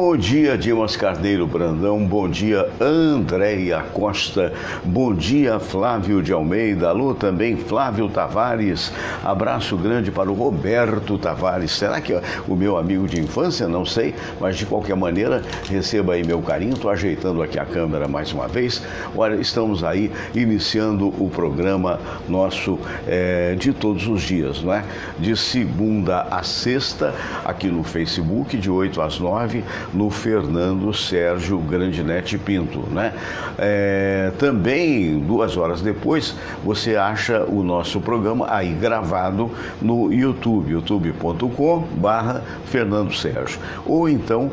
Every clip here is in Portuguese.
Bom dia, Dimas Carneiro Brandão, bom dia, Andréia Costa, bom dia, Flávio de Almeida, alô também, Flávio Tavares, abraço grande para o Roberto Tavares, será que é o meu amigo de infância? Não sei, mas de qualquer maneira, receba aí meu carinho, estou ajeitando aqui a câmera mais uma vez. Olha, estamos aí iniciando o programa nosso de todos os dias, não é? De segunda a sexta, aqui no Facebook, de 8 às 9, no Fernando Sérgio Grandinetti Pinto, né? Também, 2 horas depois, você acha o nosso programa aí gravado no YouTube, youtube.com/Fernando Sérgio, ou então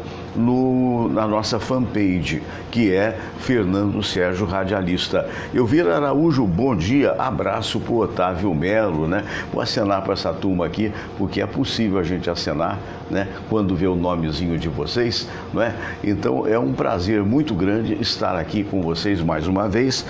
na nossa fanpage, que é Fernando Sérgio Radialista. Elvira Araújo, bom dia, abraço para o Otávio Melo, né? Vou acenar para essa turma aqui, porque é possível a gente acenar, né? Quando vê o nomezinho de vocês, não é? Então é um prazer muito grande estar aqui com vocês mais uma vez,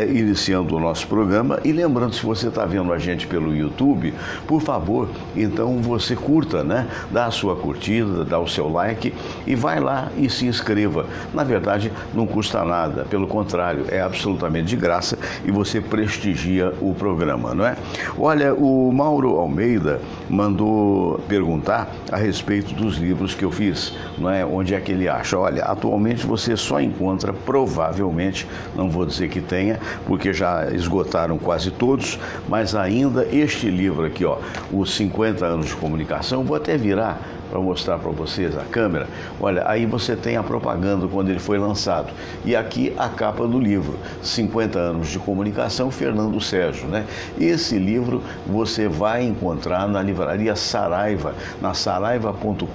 iniciando o nosso programa. E lembrando, se você está vendo a gente pelo YouTube, por favor, então você curta, né? Dá a sua curtida, dá o seu like e vai lá e se inscreva. Na verdade, não custa nada, pelo contrário, é absolutamente de graça e você prestigia o programa, não é? Olha, o Mauro Almeida mandou perguntar a respeito dos livros que eu fiz, não é? Onde é que ele acha? Olha, atualmente você só encontra, provavelmente, não vou dizer que tenha, porque já esgotaram quase todos, mas ainda este livro aqui, ó, Os 50 anos de comunicação, vou até virar para mostrar para vocês a câmera. Olha, aí você tem a propaganda quando ele foi lançado. E aqui a capa do livro, 50 anos de comunicação, Fernando Sérgio, né? Esse livro você vai encontrar na livraria Saraiva, na saraiva.com.br,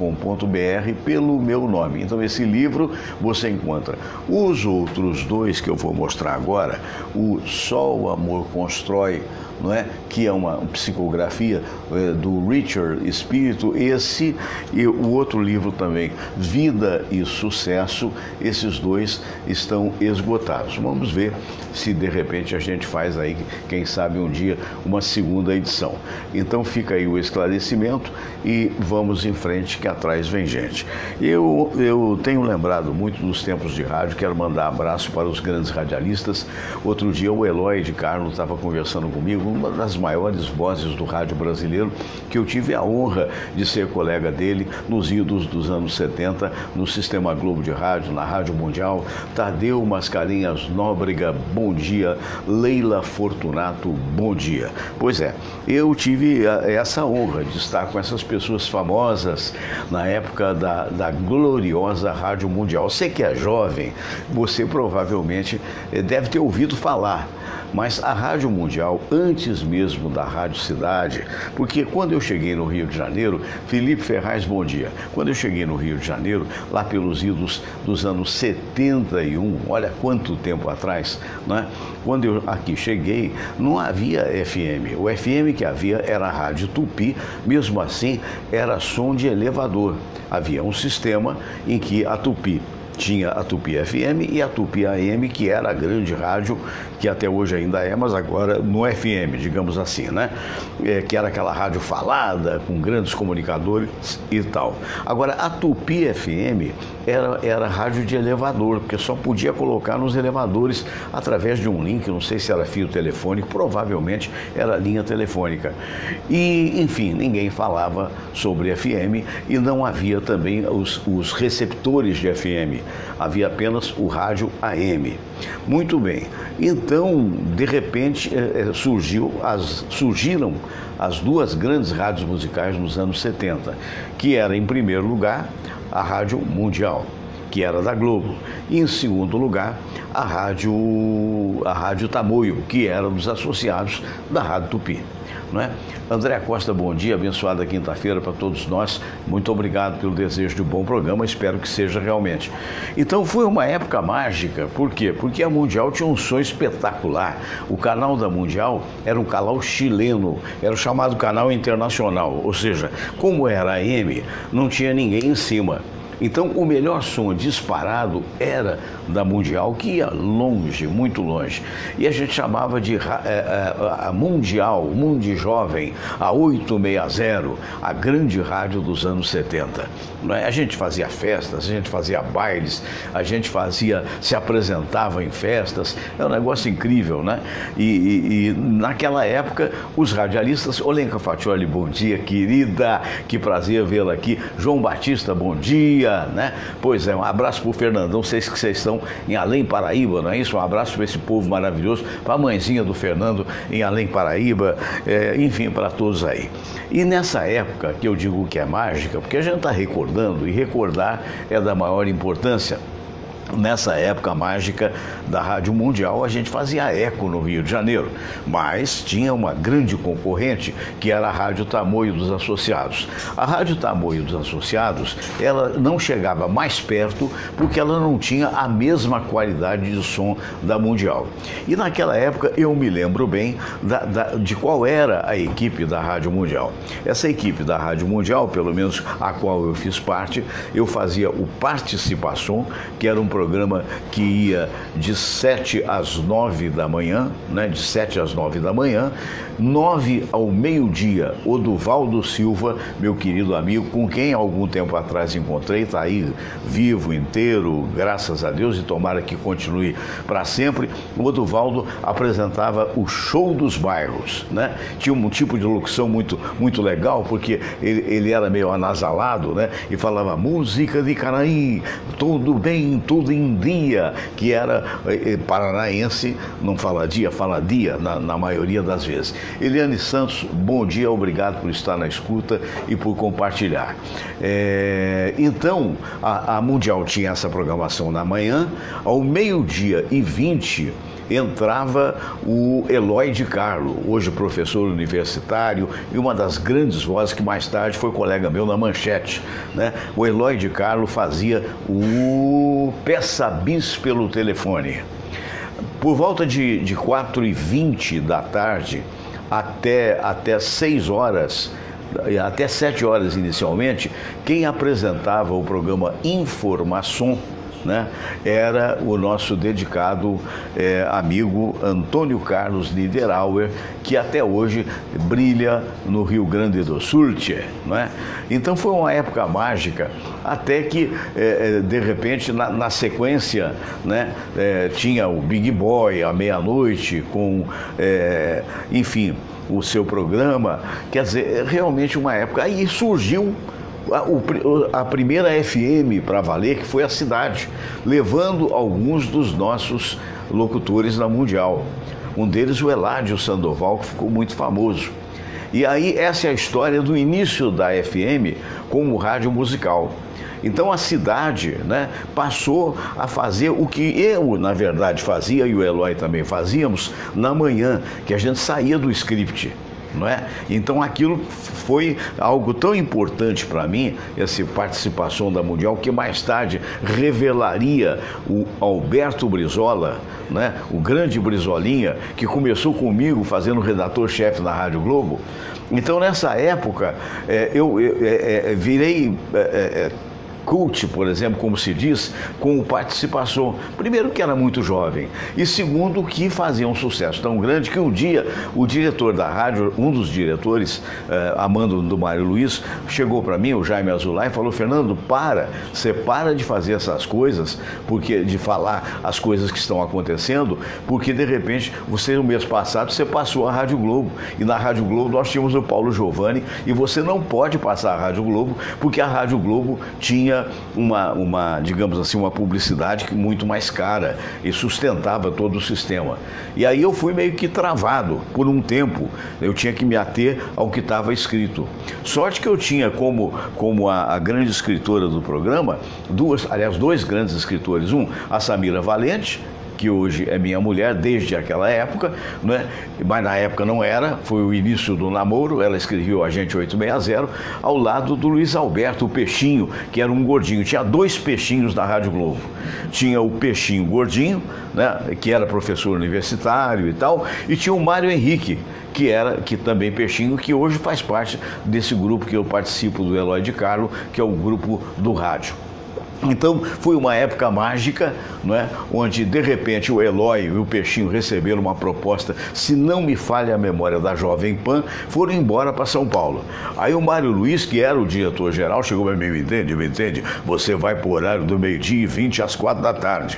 pelo meu nome. Então esse livro você encontra. Os outros dois que eu vou mostrar agora, o Só o Amor Constrói, não é? Que é uma psicografia do Richard Espírito, esse e o outro livro também, Vida e Sucesso, esses dois estão esgotados. Vamos ver se de repente a gente faz aí, quem sabe um dia, uma segunda edição. Então fica aí o esclarecimento e vamos em frente, que atrás vem gente. Eu tenho lembrado muito dos tempos de rádio, quero mandar abraço para os grandes radialistas. Outro dia o Eloy de Carlos estava conversando comigo, uma das maiores vozes do rádio brasileiro, que eu tive a honra de ser colega dele nos idos dos anos 70, no Sistema Globo de Rádio, na Rádio Mundial. Tadeu Mascarenhas Nóbrega, bom dia. Leila Fortunato, bom dia. Pois é, eu tive essa honra de estar com essas pessoas famosas na época da gloriosa Rádio Mundial. Você que é jovem, você provavelmente deve ter ouvido falar, mas a Rádio Mundial, antes mesmo da Rádio Cidade, porque quando eu cheguei no Rio de Janeiro, Felipe Ferraz, bom dia. Quando eu cheguei no Rio de Janeiro, lá pelos idos dos anos 71, olha quanto tempo atrás, né? Quando eu aqui cheguei, não havia FM. O FM que havia era a Rádio Tupi, mesmo assim era som de elevador. Havia um sistema em que a Tupi tinha a Tupi FM e a Tupi AM, que era a grande rádio, que até hoje ainda é, mas agora no FM, digamos assim, né? Que era aquela rádio falada, com grandes comunicadores e tal. Agora, a Tupi FM era rádio de elevador, porque só podia colocar nos elevadores através de um link, não sei se era fio telefônico, provavelmente era linha telefônica. E, enfim, ninguém falava sobre FM e não havia também os receptores de FM. Havia apenas o rádio AM. Muito bem. Então, de repente, surgiram as duas grandes rádios musicais nos anos 70, que era, em primeiro lugar, a Rádio Mundial, que era da Globo, e em segundo lugar, a Rádio Tamoio, que era dos associados da Rádio Tupi. Não é? André Costa, bom dia, abençoada quinta-feira para todos nós. Muito obrigado pelo desejo de um bom programa, espero que seja realmente. Então foi uma época mágica, por quê? Porque a Mundial tinha um som espetacular. O canal da Mundial era um canal chileno, era o chamado canal internacional, ou seja, como era AM, não tinha ninguém em cima. Então, o melhor som disparado era da Mundial, que ia longe, muito longe. E a gente chamava de a Mundial, Mundi Jovem, a 860, a grande rádio dos anos 70. Não é? A gente fazia festas, a gente fazia bailes, a gente se apresentava em festas, é um negócio incrível, né? E naquela época, os radialistas, Olenka Faccioli, bom dia, querida, que prazer vê-la aqui. João Batista, bom dia, né? Pois é, um abraço para o Fernandão, sei que vocês estão em Além Paraíba, não é isso? Um abraço para esse povo maravilhoso, para a mãezinha do Fernando em Além Paraíba, enfim, para todos aí. E nessa época, que eu digo que é mágica, porque a gente está recordando, e recordar é da maior importância. Nessa época mágica da Rádio Mundial, a gente fazia eco no Rio de Janeiro, mas tinha uma grande concorrente, que era a Rádio Tamoio dos Associados. A Rádio Tamoio dos Associados, ela não chegava mais perto, porque ela não tinha a mesma qualidade de som da Mundial. E naquela época, eu me lembro bem de qual era a equipe da Rádio Mundial. Essa equipe da Rádio Mundial, pelo menos a qual eu fiz parte, eu fazia o Participação, que era um programa que ia de 7 às 9 da manhã, né? De 7 às 9 da manhã, 9 ao meio-dia, Oduvaldo Silva, meu querido amigo, com quem algum tempo atrás encontrei, está aí vivo, inteiro, graças a Deus, e tomara que continue para sempre. O Oduvaldo apresentava o Show dos Bairros, né? Tinha um tipo de locução muito legal, porque ele era meio anasalado, né? E falava música de Canaim, tudo bem, tudo em dia, que era paranaense, não fala dia, fala dia, na maioria das vezes. Eliane Santos, bom dia, obrigado por estar na escuta e por compartilhar. Então, a Mundial tinha essa programação na manhã, ao 12h20, entrava o Eloy de Carlo, hoje professor universitário e uma das grandes vozes que mais tarde foi colega meu na Manchete, né? O Eloy de Carlo fazia o Peça Bis pelo telefone. Por volta de 4h20 da tarde até 6 horas, até 7 horas inicialmente, quem apresentava o programa Informação, né, era o nosso dedicado amigo Antônio Carlos Niederauer, que até hoje brilha no Rio Grande do Sul, né? Então foi uma época mágica, até que de repente na sequência, né, tinha o Big Boy à meia-noite com enfim, o seu programa, quer dizer, realmente uma época. Aí surgiu a primeira FM para valer, que foi a Cidade, levando alguns dos nossos locutores na Mundial. Um deles, o Eládio Sandoval, que ficou muito famoso. E aí essa é a história do início da FM como rádio musical. Então a Cidade, né, passou a fazer o que eu, na verdade, fazia, e o Eloy também fazíamos, na manhã, que a gente saía do script. Não é? Então aquilo foi algo tão importante para mim, essa participação da Mundial, que mais tarde revelaria o Alberto Brizola, né? O grande Brizolinha, que começou comigo fazendo redator-chefe na Rádio Globo. Então nessa época eu virei cult, por exemplo, como se diz, com participação. Primeiro, que era muito jovem, e segundo, que fazia um sucesso tão grande que um dia o diretor da rádio, um dos diretores, amando do Mário Luiz, chegou para mim, o Jaime Azulay, e falou: Fernando, você para de fazer essas coisas, porque de falar as coisas que estão acontecendo, porque de repente, no mês passado, você passou a Rádio Globo, e na Rádio Globo nós tínhamos o Paulo Giovanni, e você não pode passar a Rádio Globo, porque a Rádio Globo tinha digamos assim, uma publicidade muito mais cara e sustentava todo o sistema. E aí eu fui meio que travado por um tempo, eu tinha que me ater ao que estava escrito. Sorte que eu tinha como a grande escritora do programa, dois grandes escritores, a Samira Valente, que hoje é minha mulher desde aquela época, né? Mas na época não era, foi o início do namoro, ela escreveu Agente 860, ao lado do Luiz Alberto, o Peixinho, que era um gordinho. Tinha 2 peixinhos na Rádio Globo. Tinha o Peixinho gordinho, né? Que era professor universitário e tal, e tinha o Mário Henrique, que também Peixinho, que hoje faz parte desse grupo que eu participo, do Eloy de Carlo, que é o grupo do rádio. Então foi uma época mágica, não é? Onde de repente o Eloy e o Peixinho receberam uma proposta, se não me falha a memória, da Jovem Pan, foram embora para São Paulo. Aí o Mário Luiz, que era o diretor-geral, chegou para mim: me entende? Você vai para o horário do 12h20 às 4h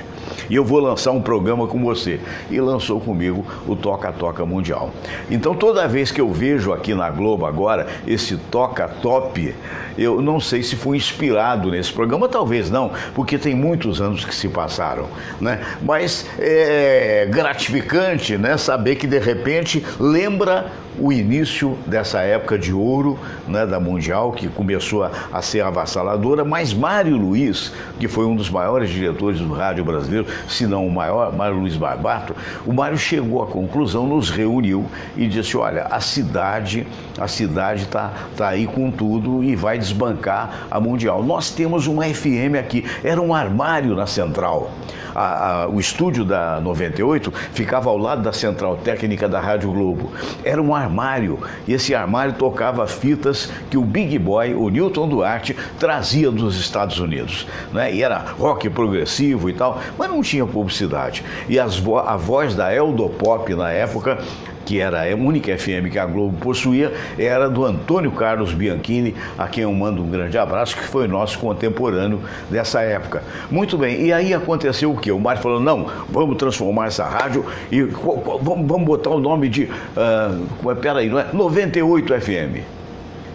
e eu vou lançar um programa com você. E lançou comigo o Toca Toca Mundial. Então toda vez que eu vejo aqui na Globo agora esse Toca Top, eu não sei se fui inspirado nesse programa, talvez não, porque tem muitos anos que se passaram, né? Mas é gratificante, né, saber que de repente lembra o início dessa época de ouro, né, da Mundial, que começou a ser avassaladora. Mas Mário Luiz, que foi um dos maiores diretores do rádio brasileiro, se não o maior, Mário Luiz Barbato, o Mário chegou à conclusão, nos reuniu e disse: olha, a cidade está aí com tudo e vai desbancar a Mundial. Nós temos uma FM aqui, era um armário na central. O estúdio da 98 ficava ao lado da central técnica da Rádio Globo. Era um armário, e esse armário tocava fitas que o Big Boy, o Newton Duarte, trazia dos Estados Unidos, né? E era rock progressivo e tal, mas não tinha publicidade. E a voz da Eldopop na época, que era a única FM que a Globo possuía, era do Antônio Carlos Bianchini, a quem eu mando um grande abraço, que foi nosso contemporâneo dessa época. Muito bem, e aí aconteceu o quê? O Mário falou: não, vamos transformar essa rádio e vamos botar o nome de, peraí, não é? 98 FM.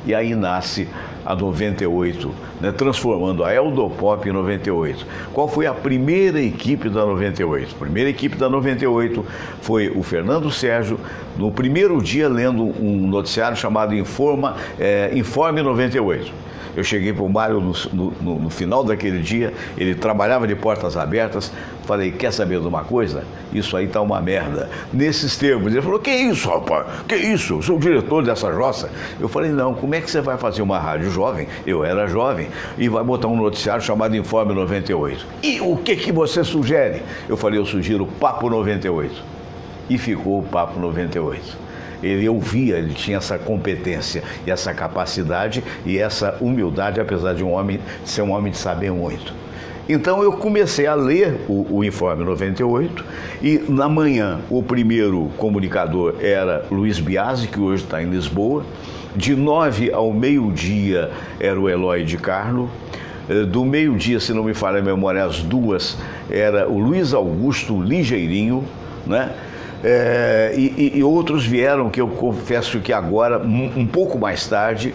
E aí nasce a 98, né, transformando a Eldopop em 98. Qual foi a primeira equipe da 98? A primeira equipe da 98 foi o Fernando Sérgio, no primeiro dia lendo um noticiário chamado Informe 98. Eu cheguei para o Mário no final daquele dia, ele trabalhava de portas abertas, falei: quer saber de uma coisa? Isso aí tá uma merda. Nesses termos. Ele falou: que isso, rapaz? Que isso? Eu sou o diretor dessa jossa. Eu falei: não, como é que você vai fazer uma rádio jovem? Eu era jovem. E vai botar um noticiário chamado Informe 98. E o que você sugere? Eu falei: eu sugiro Papo 98. E ficou o Papo 98. Ele ouvia, ele tinha essa competência e essa capacidade e essa humildade, apesar de ser um homem de saber muito. Então eu comecei a ler o Informe 98 e na manhã o primeiro comunicador era Luiz Biasi, que hoje está em Lisboa. De 9 ao meio-dia era o Eloy de Carlo. Do meio-dia, se não me falha a memória, às 2 era o Luiz Augusto Ligeirinho, né? E outros vieram, que eu confesso que agora, um pouco mais tarde,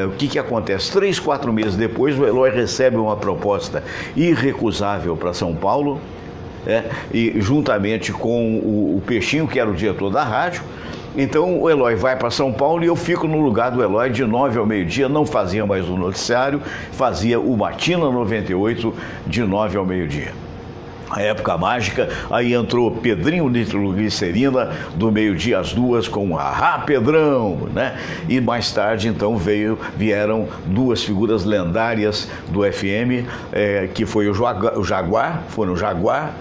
o que acontece? 3, 4 meses depois, o Eloy recebe uma proposta irrecusável para São Paulo, e juntamente com o Peixinho, que era o diretor da rádio. Então o Eloy vai para São Paulo e eu fico no lugar do Eloy de 9 ao meio-dia, não fazia mais o noticiário, fazia o Matina 98 de 9 ao meio-dia. A época mágica, aí entrou Pedrinho Nitroglicerina, do meio-dia às 2 com Ahá Pedrão, né? E mais tarde, então, vieram duas figuras lendárias do FM, que foi o Jaguar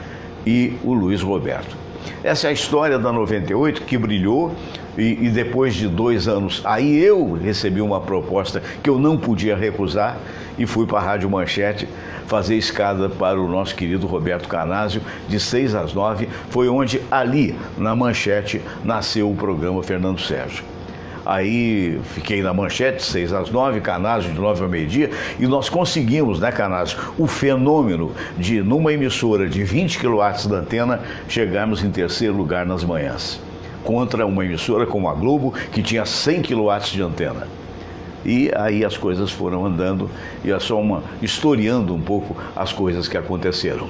e o Luiz Roberto. Essa é a história da 98, que brilhou, e depois de 2 anos, aí eu recebi uma proposta que eu não podia recusar e fui para a Rádio Manchete fazer escada para o nosso querido Roberto Canásio, de 6 às 9, foi onde ali, na Manchete, nasceu o programa Fernando Sérgio. Aí fiquei na Manchete, 6 às 9, Canásio de 9 ao meio-dia, e nós conseguimos, né, Canásio, o fenômeno de, numa emissora de 20 kW da antena, chegarmos em 3º lugar nas manhãs, contra uma emissora como a Globo, que tinha 100 kW de antena. E aí as coisas foram andando, e é só historiando um pouco as coisas que aconteceram.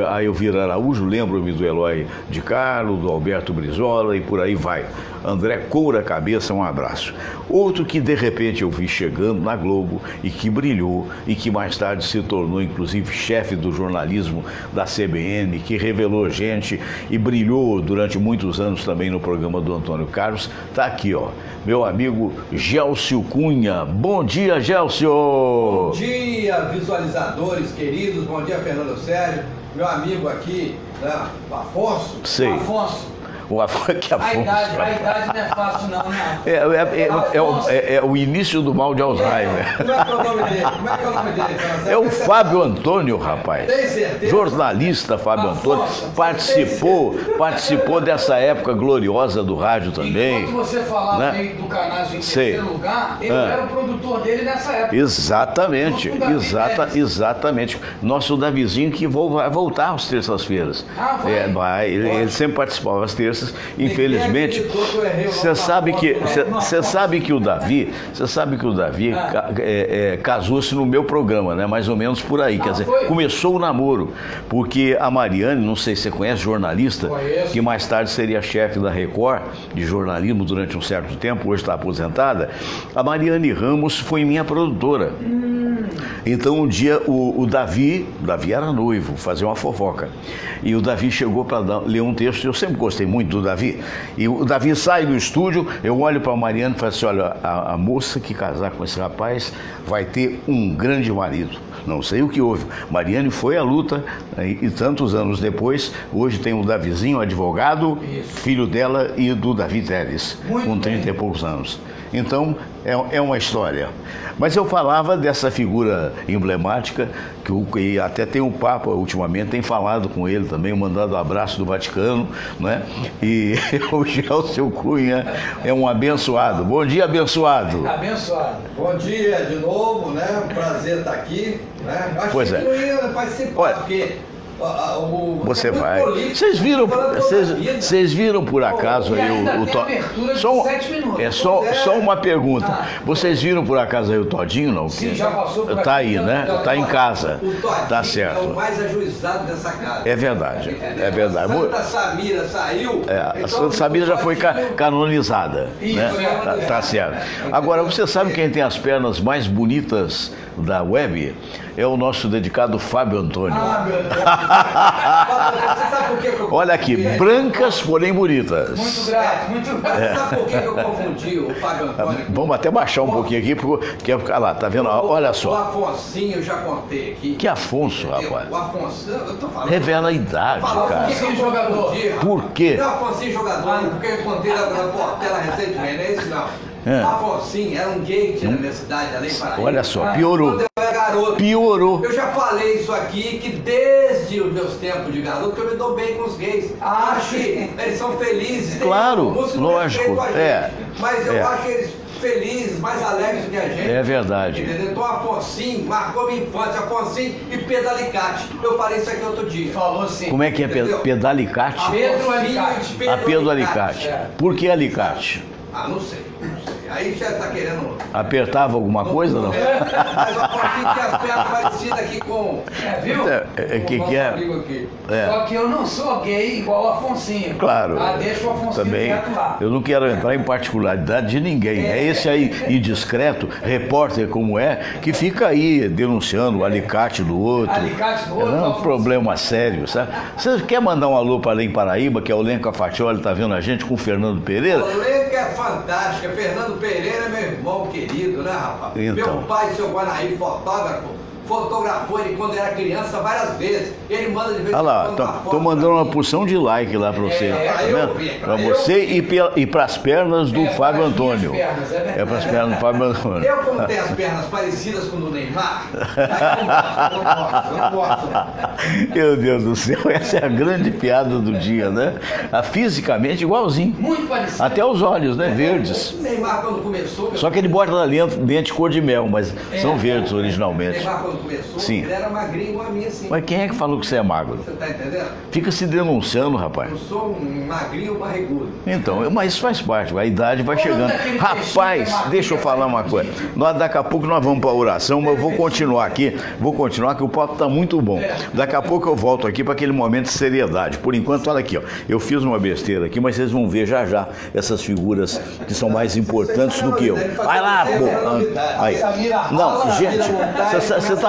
A Elvira Araújo, lembro-me do Eloy de Carlo, do Alberto Brizola e por aí vai. André Coura Cabeça, um abraço. Outro que de repente eu vi chegando na Globo e que brilhou e que mais tarde se tornou inclusive chefe do jornalismo da CBN, que revelou gente e brilhou durante muitos anos também no programa do Antônio Carlos, está aqui, ó, meu amigo Gélcio Cunha. Bom dia, Gélcio! Bom dia, visualizadores queridos, bom dia, Fernando Sérgio, meu amigo aqui, né, Afonso. Sei. Afonso. Que Afonso, a idade não é fácil não, né? É o início do mal de Alzheimer. Como é que é o nome dele? Como é que é o nome dele? É o Fábio Antônio, rapaz. Tem certeza? Jornalista Fábio Antônio. Participou dessa época gloriosa do rádio também. Enquanto você falava né? aí do Canais em terceiro lugar, eu era o produtor dele nessa época. Exatamente, exatamente. Nosso Davizinho que vai voltar às terças-feiras. Ele sempre participava às terças. Infelizmente, você sabe que o Davi casou-se no meu programa, né? Mais ou menos por aí. Quer dizer, começou o namoro, porque a Mariane, não sei se você conhece, jornalista, que mais tarde seria chefe da Record de jornalismo durante um certo tempo, hoje está aposentada. A Mariane Ramos foi minha produtora. Então um dia o Davi era noivo, fazia uma fofoca. E o Davi chegou para ler um texto, eu sempre gostei muito do Davi. E o Davi sai do estúdio, eu olho para a Mariane e falo assim, olha, a moça que casar com esse rapaz vai ter um grande marido. Não sei o que houve. Mariane foi à luta e tantos anos depois, hoje tem o Davizinho, advogado, filho dela e do Davi Teles, com 30 e poucos anos. Então, é uma história. Mas eu falava dessa figura emblemática, que até tem o Papa, ultimamente, tem falado com ele também, mandando abraço do Vaticano, né? E o Gelson Cunha é um abençoado. Bom dia, abençoado. Abençoado. Bom dia de novo, né? Um prazer estar aqui. Né? Acho Pois que é. não ia participar, porque... Você vai. Vocês viram por acaso aí o Todinho? Só uma pergunta. Vocês viram por acaso aí o Todinho, não? Sim, já passou por Tá aí, né? Tá em casa. O Todinho tá certo. é o mais ajuizado dessa casa. É verdade. É verdade. Santa Samira saiu. A Santa Samira já foi canonizada. Né? Tá certo. Agora, você sabe quem tem as pernas mais bonitas da web? É o nosso dedicado Fábio Antônio. Você sabe por que eu... Olha aqui, brancas, porém bonitas. Muito grato, muito grato. Sabe por que eu confundi o Fábio Antônio? Vamos até baixar um pouquinho aqui, porque olha lá, tá vendo? Olha O só. Afonsinho, eu já contei aqui. Que Afonso, rapaz? O Afonso, eu tô falando. Revela a idade, cara. Afonsinho jogador. Por quê? Não, Afonsinho jogador, porque eu contei na Portela recentemente, não é isso não. Afonsinho era um gay que tinha na minha cidade, além de Paraíba. Olha só, piorou. Quando eu era garoto. Piorou. Eu já falei isso aqui, que desde os meus tempos de garoto, que eu me dou bem com os gays. Acho que eles são felizes. Claro, lógico. Mas eu acho eles felizes, mais alegres do que a gente. É verdade. Entendeu? Então, Afonsinho marcou minha infância, Afonsinho e Pedalicate. Eu falei isso aqui outro dia. Falou sim. Como é que é Pedalicate? Pedro Alicate. A Pedro Alicate. Por que Alicate? Não sei. Aí você tá querendo... Apertava alguma coisa, não? Mas o Afonsinho tem as pernas parecidas aqui com... Viu? Que é? Só que eu não sou gay igual o Afonsinho. Claro. Deixa o Afonsinho também, quieto lá. eu não quero entrar em particularidade de ninguém. É esse aí, indiscreto, repórter como é, que fica aí denunciando o alicate do outro. Alicate do outro. É um problema sério, sabe? Você quer mandar um alô para Além Paraíba, que é o Lenca Fatioli, tá vendo a gente com o Fernando Pereira? O Lenca é fantástico. Fernando Pereira é meu irmão querido, né, rapaz? Então. Meu pai, seu Guanaí, fotógrafo, fotografou ele quando era criança várias vezes. Ele manda de vez em quando. Olha lá, tô mandando uma porção de like lá para você. Tá vendo? Para você e para as pernas do Fábio Antônio. É para as pernas do Fábio Antônio. Eu, como tenho as pernas parecidas com o do Neymar, eu posso. Meu Deus do céu, essa é a grande piada do dia, né? Fisicamente igualzinho. Muito parecido. Até os olhos, né? Verdes. O Neymar, quando começou... Só que ele bota na lente cor de mel, mas são verdes originalmente. O Neymar, quando começou, sim. Ele era magrinho igual a mim, assim. Mas quem é que falou que você é magro? Você tá entendendo? Fica se denunciando, rapaz. Eu sou um magrinho barrigudo. Então, mas isso faz parte, a idade vai chegando. Rapaz, deixa eu falar uma coisa. Daqui a pouco nós vamos para a oração, mas eu vou continuar aqui. Que o papo está muito bom. Daqui a pouco eu volto aqui para aquele momento de seriedade. Por enquanto, olha aqui, ó. Eu fiz uma besteira aqui, mas vocês vão ver já essas figuras que são mais importantes do que eu. Vai lá, pô. Aí. Não, gente, você está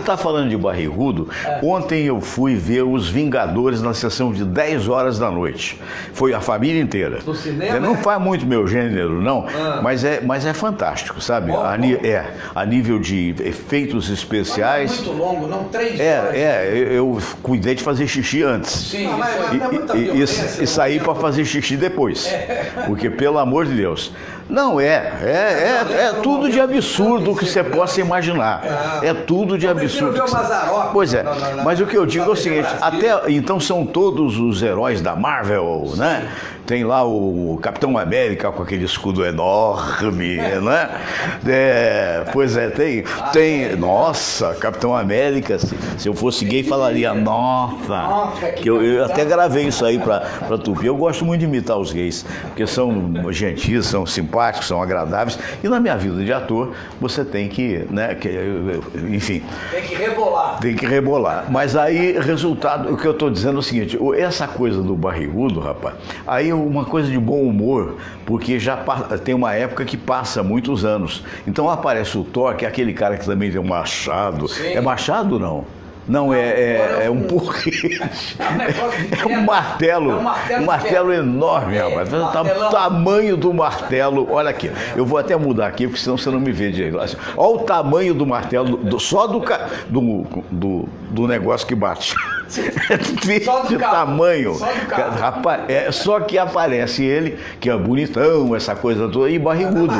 tá falando de barrigudo. Ontem eu fui ver Os Vingadores na sessão de 10 horas da noite. Foi a família inteira. No cinema? Não faz muito meu gênero, não, mas é fantástico, sabe? A nível de efeitos especiais. Mas não é muito longo, não? 3 horas. Eu cuidei de fazer xixi antes. Sim, E sair para fazer xixi depois. Porque, pelo amor de Deus. Não, é tudo de absurdo que você possa imaginar. É tudo de absurdo. Pois é, mas o que eu digo é o seguinte, então são todos os heróis da Marvel, né? Tem lá o Capitão América com aquele escudo enorme, né? Nossa, Capitão América, se eu fosse gay falaria, nossa, que eu até gravei isso aí pra Tupi. Eu gosto muito de imitar os gays, porque são gentis, são simpáticos, são agradáveis, e na minha vida de ator, você tem que, né, enfim... Tem que rebolar. Mas aí, resultado, o que eu tô dizendo é o seguinte, essa coisa do barrigudo, rapaz, aí uma coisa de bom humor, porque já tem uma época que passa muitos anos. Então aparece o Thor, que é aquele cara que também tem um machado. Sim. É machado ou não? Não, é um porrete. É um martelo. Um martelo enorme, rapaz. O tamanho do martelo. Olha aqui, eu vou até mudar aqui, porque senão você não me vê direito. Olha o tamanho do martelo, só do negócio que bate. De tamanho. Rapaz, só que aparece ele, que é bonitão, essa coisa toda, e barrigudo.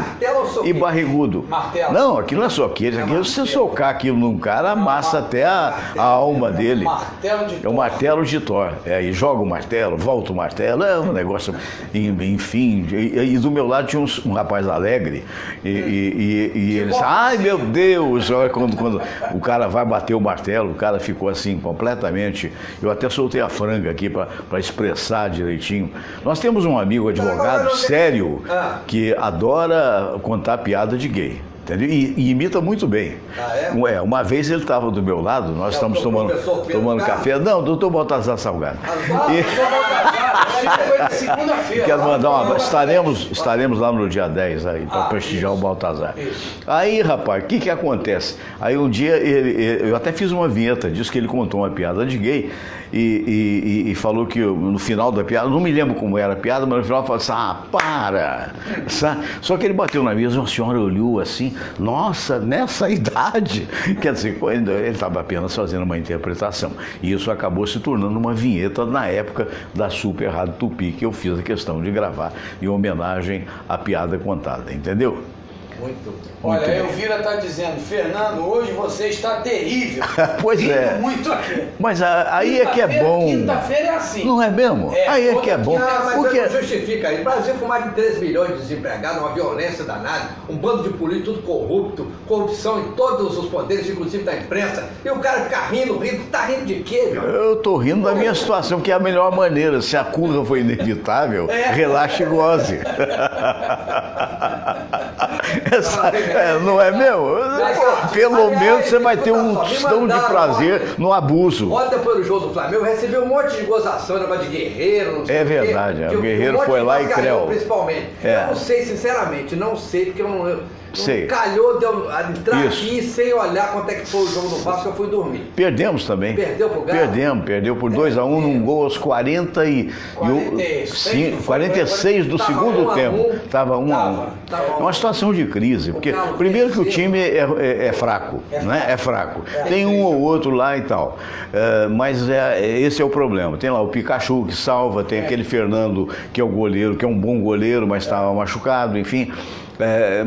E barrigudo. Não, aqui não é só aquele. Aqui, se você socar aquilo num cara, amassa até a alma dele. É o martelo de Thor. E joga o martelo, volta o martelo, é um negócio, enfim. E do meu lado tinha um rapaz alegre, e ele disse, ai meu Deus, olha, quando o cara vai bater o martelo, o cara ficou assim, completamente. Eu até soltei a franga aqui para expressar direitinho. Nós temos um amigo advogado sério que adora contar piada de gay. Entendeu? E imita muito bem. Uma vez ele estava do meu lado, nós estamos tomando café. Não, doutor Baltazar Salgado. Quero mandar um abraço. Estaremos lá no dia 10 aí, para prestigiar o Baltazar. Aí, rapaz, o que acontece? Aí um dia eu até fiz uma vinheta disso, que ele contou uma piada de gay e falou que no final da piada, não me lembro como era a piada, mas no final falou assim, para! Só que ele bateu na mesa, uma senhora olhou assim, nossa, nessa idade? Quer dizer, ele estava apenas fazendo uma interpretação. E isso acabou se tornando uma vinheta na época da Super Rádio Tupi, que eu fiz a questão de gravar em homenagem à piada contada, entendeu? Muito. Olha, a Elvira está dizendo, Fernando, hoje você está terrível. Pois é. Muito aqui. Mas aí é que é bom. Quinta-feira é assim. Não é mesmo? Aí é que é bom. Mas porque... não justifica aí. O Brasil com mais de 3 milhões de desempregados, uma violência danada, um bando de político tudo corrupto, corrupção em todos os poderes, inclusive da imprensa. E o cara fica rindo. Tá rindo de quê, meu? Eu tô rindo da minha situação, que é a melhor maneira. Se a curva foi inevitável, relaxe e goze. Não é meu? Pelo menos você vai ter um tostão de prazer no abuso. Ontem foi o jogo do Flamengo, eu recebi um monte de gozação, negócio de Guerreiro, não sei É verdade, o Guerreiro foi lá e creu. Principalmente. Eu não sei, sinceramente, porque eu não calhou de eu entrar aqui sem olhar quanto é que foi o jogo do Vasco, eu fui dormir. Perdemos também. Perdeu pro Galo? Perdeu por 2-1 num gol aos 46 do segundo tempo. Estava 1-1. É uma situação de crise, porque primeiro que o time é fraco, né? É fraco. Tem um ou outro lá e tal. Mas esse é o problema. Tem lá o Pikachu que salva, tem aquele Fernando que é o goleiro, que é um bom goleiro, mas estava machucado, enfim.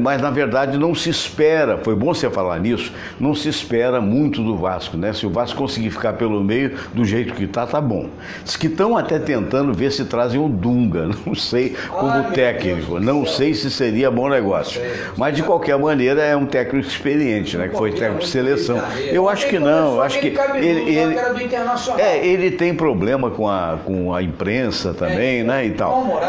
Mas na verdade não se espera, foi bom você falar nisso, não se espera muito do Vasco, né? Se o Vasco conseguir ficar pelo meio do jeito que tá bom. Diz que estão até tentando ver se trazem o Dunga, não sei, como técnico, não sei se seria bom negócio. Mas de qualquer maneira é um técnico experiente, né? Que foi técnico de seleção. Eu acho que não, eu acho que ele tem problema com a imprensa também, né? E tal.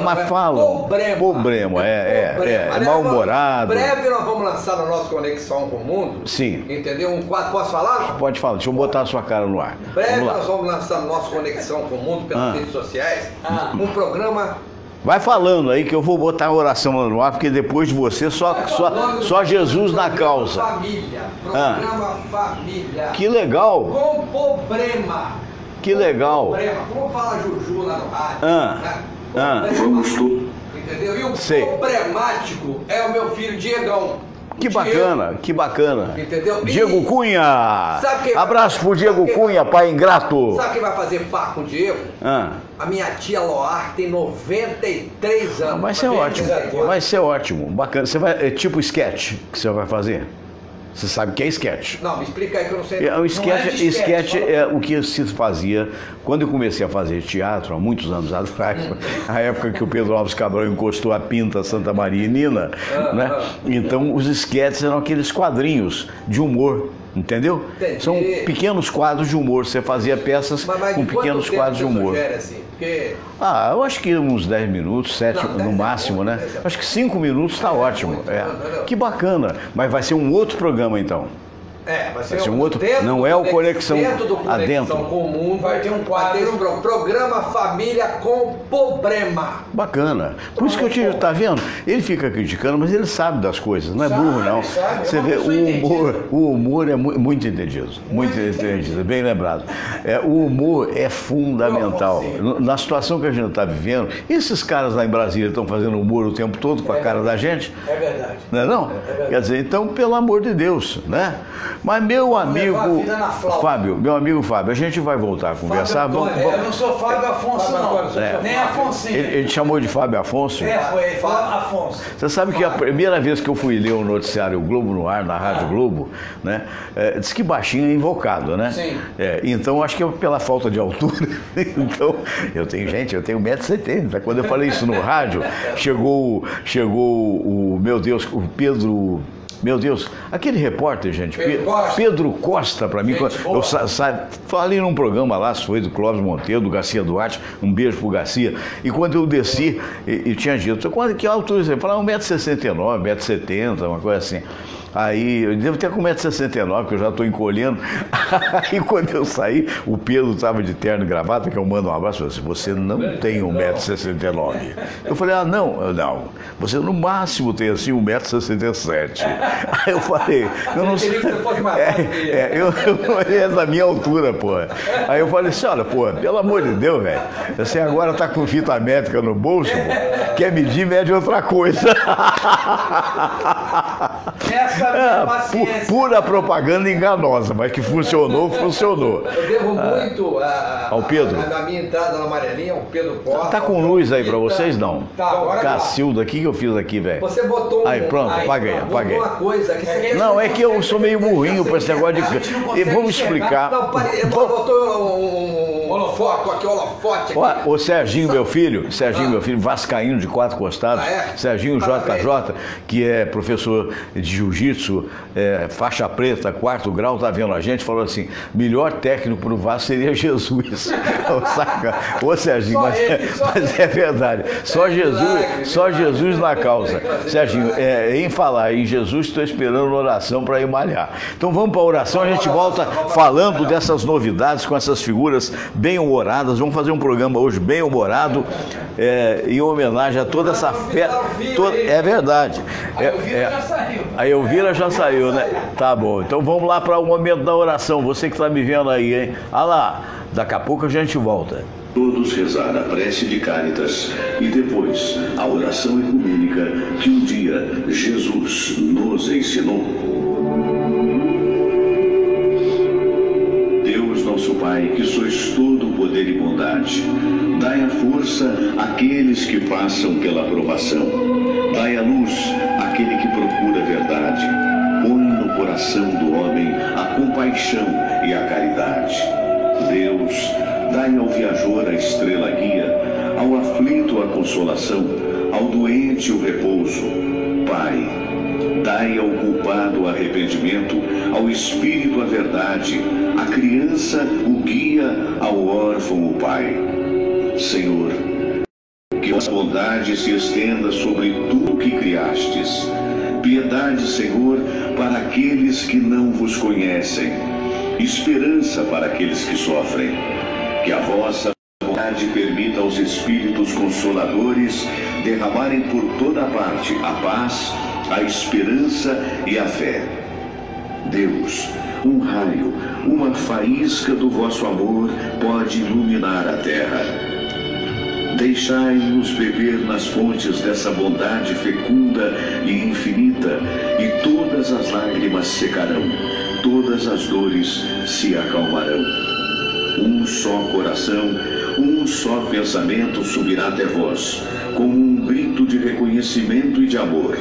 Mas falam, problema, é mal-humorado. Breve nós vamos lançar no nosso Conexão com o Mundo. Sim. Entendeu? Um quadro, posso falar? Pode falar, deixa eu botar a sua cara no ar. Breve nós vamos lançar no nosso Conexão com o Mundo pelas redes sociais um programa Vai falando aí que eu vou botar a oração no ar, porque depois de você só Jesus na causa. Família, programa Família. Que legal. Com problema. Que legal. Problema. Como fala Juju lá no rádio. Vamos tudo. Entendeu? E o problemático é o meu filho Diegão. Que bacana, que bacana. Entendeu? Diego Cunha. Abraço pro Diego Cunha, pai ingrato. Sabe quem vai fazer par com o Diego? A minha tia Loar tem 93 anos. Vai ser ótimo. Vai ser ótimo. Bacana. Você vai, é tipo sketch que você vai fazer? Você sabe o que é sketch? Não, me explica aí que eu não sei. O sketch é o que se fazia quando eu comecei a fazer teatro, há muitos anos atrás, a época que o Pedro Alves Cabral encostou a Pinta Santa Maria e Nina, né? Então os sketches eram aqueles quadrinhos de humor. Entendeu? Entendi. São pequenos quadros de humor. Você fazia peças com pequenos quadros de humor. Assim? Porque... eu acho que uns 10 minutos, 7 no máximo, né? Acho que 5 minutos está ótimo. Que bacana. Mas vai ser um outro programa então. Vai ser um outro. Não é o Conexão Adentro. Comum, vai ter um quadro. Programa Família com Problema. Bacana. Por isso que eu te. Tá vendo? Ele fica criticando, mas ele sabe das coisas. Não é burro, não. Você vê, o humor é muito entendido. Muito entendido, bem lembrado. O humor é fundamental. Na situação que a gente está vivendo, esses caras lá em Brasília estão fazendo humor o tempo todo com a cara da gente. É verdade. Não é não? Quer dizer, então, pelo amor de Deus, né? Mas meu amigo Fábio, a gente vai voltar a conversar. Eu não sou Fábio Afonso, não. Nem Afonso. Ele chamou de Fábio Afonso? Foi Afonso. Você sabe que a primeira vez que eu fui ler o noticiário Globo no Ar, na Rádio Globo, né? Disse que baixinho é invocado, né? Sim. Então acho que é pela falta de altura. Então, eu tenho 1,70 m. Quando eu falei isso no rádio, chegou o meu Deus, o Pedro. Meu Deus, aquele repórter, gente, Pedro Costa, para mim, eu falei num programa lá, foi do Clóvis Monteiro, do Garcia Duarte, um beijo pro Garcia, e quando eu desci, e tinha dito, que altura você falava? 1,69 m, 1,70 m, uma coisa assim. Aí, eu devo ter com 1,69 m, porque eu já estou encolhendo. Aí, quando eu saí, o Pedro estava de terno e gravata, que eu mando um abraço, falei assim, você não tem 1,69 m. Eu falei, não, você no máximo tem assim 1,67 m. Aí eu falei, eu não sei. Eu é da minha altura, pô. Aí eu falei assim, olha, pô, pelo amor de Deus, velho, você agora tá com fita métrica no bolso, pô, quer medir, mede outra coisa. Pura propaganda enganosa, mas que funcionou. Eu devo muito ao Pedro. Na minha entrada na Amarelinha, o Pedro Costa. Tá com luz aí pra vocês, não? Tá, agora Cacilda, o que eu fiz aqui, velho? Você botou aí, pronto, apaguei. Uma coisa que não, é que eu sou meio burrinho pra esse negócio de... Vamos explicar. Não, botou um holofote aqui. O Serginho, meu filho, vascaíno de 4 costados, Serginho JJ, que é professor de jiu-jitsu, faixa preta, 4º grau, tá vendo a gente, falou assim, melhor técnico pro Vasco seria Jesus. Ô Serginho, mas é verdade, só Jesus na causa. Serginho, em falar em Jesus, estou esperando oração para ir malhar. Então vamos para a oração, a gente volta falando dessas novidades com essas figuras bem-humoradas. Vamos fazer um programa hoje bem-humorado, em homenagem a toda essa festa. É verdade. A Elvira já saiu, né? Tá bom. Então vamos lá para o momento da oração. Você que está me vendo aí, hein? Olha lá, daqui a pouco a gente volta. Todos rezar a prece de Cáritas e depois a oração ecumênica que um dia Jesus nos ensinou. Deus nosso Pai, que sois todo poder e bondade, dai a força àqueles que passam pela provação. Dai a luz àquele que procura a verdade. Põe no coração do homem a compaixão e a caridade. Deus, dai ao viajor a estrela guia, ao aflito a consolação, ao doente o repouso. Pai, dai ao culpado o arrependimento, ao espírito a verdade, à criança o guia, ao órfão o pai. Senhor, que a bondade se estenda sobre tudo que criastes. Piedade, Senhor, para aqueles que não vos conhecem. Esperança para aqueles que sofrem. Que a vossa vontade caridade permita aos Espíritos Consoladores derramarem por toda parte a paz, a esperança e a fé. Deus, um raio, uma faísca do vosso amor pode iluminar a terra. Deixai-nos beber nas fontes dessa bondade fecunda e infinita, e todas as lágrimas secarão, todas as dores se acalmarão. Um só coração, um só pensamento subirá até vós, como um grito de reconhecimento e de amor.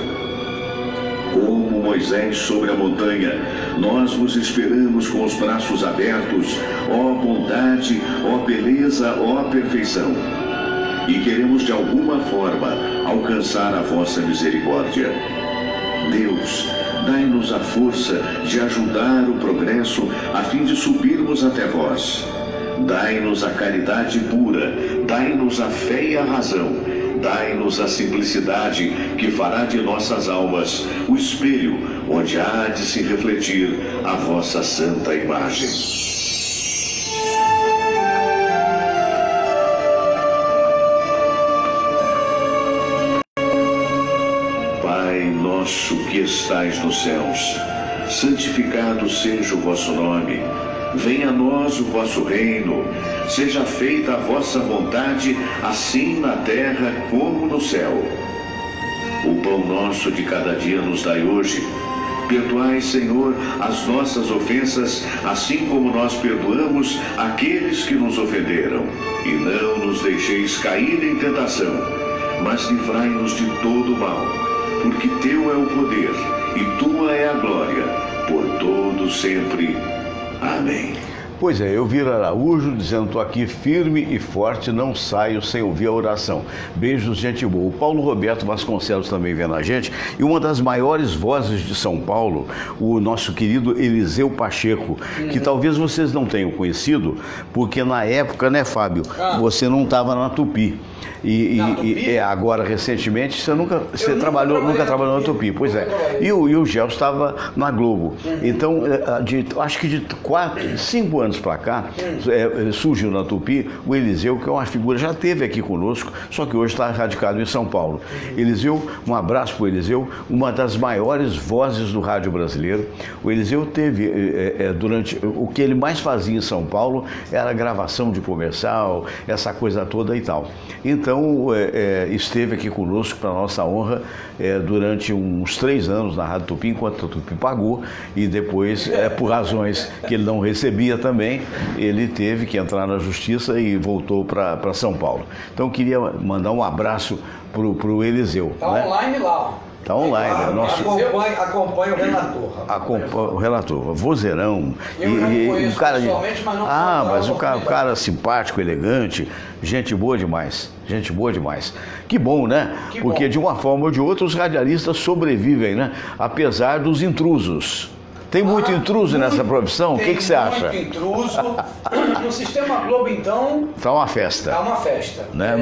Como Moisés sobre a montanha, nós vos esperamos com os braços abertos, ó bondade, ó beleza, ó perfeição. E queremos de alguma forma alcançar a vossa misericórdia. Deus, dai-nos a força de ajudar o progresso a fim de subirmos até vós. Dai-nos a caridade pura, dai-nos a fé e a razão, dai-nos a simplicidade que fará de nossas almas o espelho onde há de se refletir a vossa santa imagem. Pai nosso que estais nos céus, santificado seja o vosso nome. Venha a nós o vosso reino, seja feita a vossa vontade, assim na terra como no céu. O pão nosso de cada dia nos dai hoje. Perdoai, Senhor, as nossas ofensas, assim como nós perdoamos aqueles que nos ofenderam. E não nos deixeis cair em tentação, mas livrai-nos de todo o mal, porque teu é o poder e tua é a glória, por todo sempre. Amém. Pois é, Elvira Araújo dizendo: estou aqui firme e forte, não saio sem ouvir a oração. Beijos, gente boa. O Paulo Roberto Vasconcelos também vendo a gente. E uma das maiores vozes de São Paulo, o nosso querido Eliseu Pacheco, que talvez vocês não tenham conhecido, porque na época, né, Fábio, você não estava na Tupi. Agora, recentemente, você nunca trabalhou na Tupi, pois é. E o Gel estava na Globo. Então, acho que de 5 anos para cá, surgiu na Tupi o Eliseu, que é uma figura, já esteve aqui conosco, só que hoje está radicado em São Paulo. Eliseu, um abraço para o Eliseu, uma das maiores vozes do rádio brasileiro. O Eliseu teve, durante, o que ele mais fazia em São Paulo era gravação de comercial, essa coisa toda e tal. Então, esteve aqui conosco, para nossa honra, durante uns 3 anos na Rádio Tupi, enquanto a Tupi pagou, e depois, por razões que ele não recebia também, ele teve que entrar na justiça e voltou para São Paulo. Então, queria mandar um abraço para o Eliseu. Está, né? Online lá. Está online. Acompanha o relator. Acompanha o relator. Vozeirão. Eu não conheço pessoalmente, mas não... mas o cara simpático, elegante, gente boa demais. Gente boa demais. Que bom, né? Porque de uma forma ou de outra os radialistas sobrevivem, né? Apesar dos intrusos. Tem muito intruso nessa profissão? O que você acha? Tem muito intruso. No Sistema Globo, então... Está uma festa. Está uma festa. Né?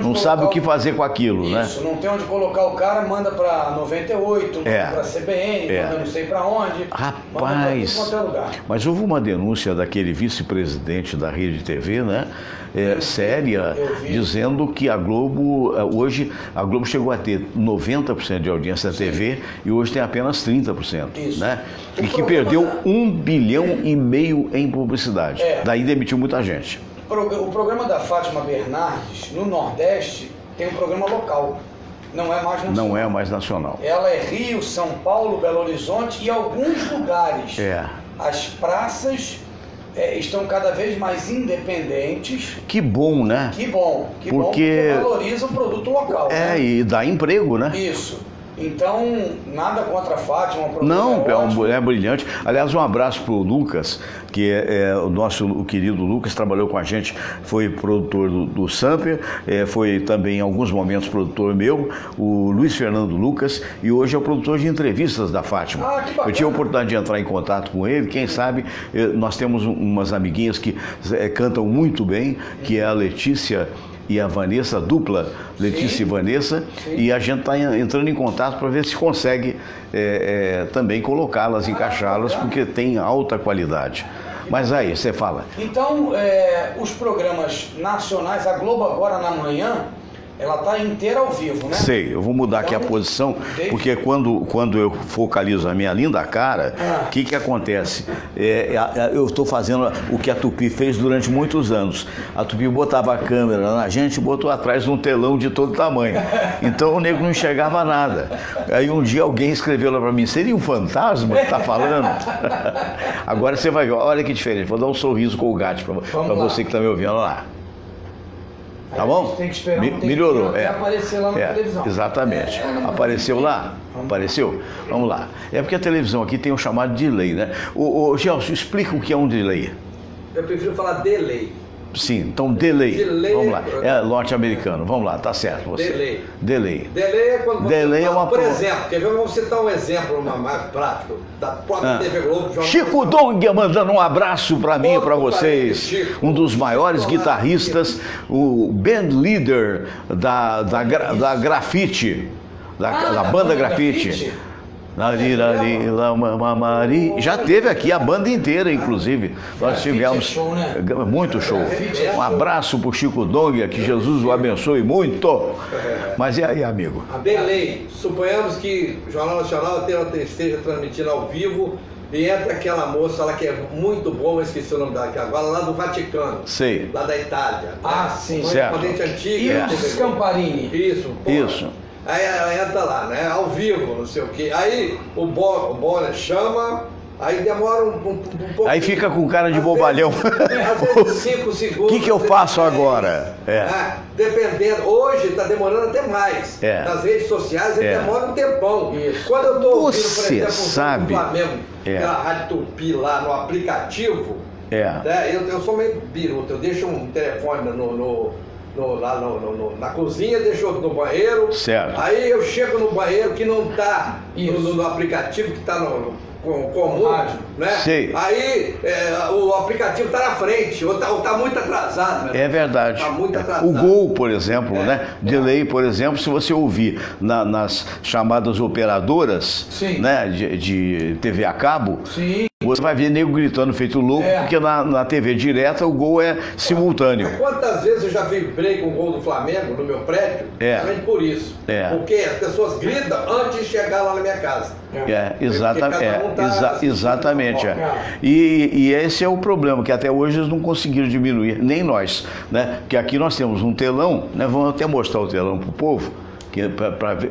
Não sabe o que fazer com aquilo, né? Isso, não tem onde colocar o cara, manda para 98, manda para CBN, manda não sei para onde. Rapaz, manda pra lugar. Mas houve uma denúncia daquele vice-presidente da Rede TV, né? Séria, dizendo que a Globo, hoje, a Globo chegou a ter 90% de audiência da TV e hoje tem apenas 30%. Isso. Né? E que perdeu 1,5 bilhão em publicidade. Daí demitiu muita gente. O programa da Fátima Bernardes, no Nordeste, tem um programa local. Não é mais nacional. Não é mais nacional. Ela é Rio, São Paulo, Belo Horizonte e alguns lugares. As praças estão cada vez mais independentes. Que bom, né? Que bom, porque valoriza o produto local. Né? E dá emprego, né? Isso. Então, nada contra a Fátima. Não, é uma mulher brilhante. Aliás, um abraço para o Lucas, que o querido Lucas, trabalhou com a gente, foi produtor do Samper, foi também em alguns momentos produtor meu, o Luiz Fernando Lucas, e hoje é o produtor de entrevistas da Fátima. Que bacana. Eu tive a oportunidade de entrar em contato com ele, quem sabe, nós temos umas amiguinhas que cantam muito bem, que é a Letícia e a Vanessa, a dupla Letícia e Vanessa, e a gente está entrando em contato para ver se consegue também colocá-las, encaixá-las, porque tem alta qualidade. Mas aí, você fala. Então, os programas nacionais, a Globo agora na manhã, ela está inteira ao vivo, né? Sei, eu vou mudar aqui a posição, porque quando eu focalizo a minha linda cara, o que acontece? Eu estou fazendo o que a Tupi fez durante muitos anos. A Tupi botava a câmera na gente e botou atrás de um telão de todo tamanho. Então o nego não enxergava nada. Aí um dia alguém escreveu lá para mim, seria um fantasma que está falando? Agora você vai ver, olha que diferente. Vou dar um sorriso Colgate para você que está me ouvindo, olha lá. Tá bom? Tem que esperar Melhorou. Até aparecer lá na televisão. Exatamente. Apareceu lá? Apareceu? Vamos lá. É porque a televisão aqui tem o chamado delay, né? Ô Gelson, explica o que é um delay. Eu prefiro falar delay. Sim, então delay. Vamos lá. É norte-americano. Vamos lá, tá certo você. Delay. Delay é quando você delay fala, é uma por exemplo, quer ver? Vamos citar um exemplo mais prático da própria TV Globo. Chico Dong mandando um abraço para mim e para vocês. Um dos maiores guitarristas, o band leader da Grafite, da banda Grafite. Já teve aqui a banda inteira, inclusive. Nós tivemos muito show. Um abraço pro Chico Dong, que Jesus o abençoe muito. Mas e aí, amigo? A delay. Suponhamos que o Jornal Nacional esteja transmitindo ao vivo e entra aquela moça lá que é muito boa, eu esqueci o nome dela aqui agora, lá do Vaticano. Sei. Lá da Itália. Sim. Certo. Correspondente antiga. Scamparini. Isso. Aí ela entra lá, né? Ao vivo, não sei o quê. Aí o Bonner chama, aí demora um pouco. Aí fica com cara de bobalhão. Às vezes 5 segundos. O que eu faço agora? Dependendo. Hoje está demorando até mais. Nas redes sociais demora um tempão. Isso. Quando eu estou ouvindo, Você por exemplo, sabe, o Flamengo, aquela Rádio Tupi lá no aplicativo, eu sou meio biruta, eu deixo um telefone na cozinha, deixou no banheiro. Certo. Aí eu chego no banheiro que não está no aplicativo, que está no comum, né? Sei. Aí o aplicativo está na frente, ou está muito atrasado. Né? É verdade. Está muito atrasado. O Gol, por exemplo, né? Delay, por exemplo, se você ouvir nas chamadas operadoras, né? De TV a cabo, você vai ver nego gritando feito louco, porque na TV direta o gol é simultâneo. Quantas vezes eu já vibrei com o gol do Flamengo no meu prédio? Justamente por isso. Porque as pessoas gritam antes de chegar lá na minha casa. Exatamente. E esse é o problema, que até hoje eles não conseguiram diminuir, nem nós, né? Porque aqui nós temos um telão, né? Vamos até mostrar o telão pro povo.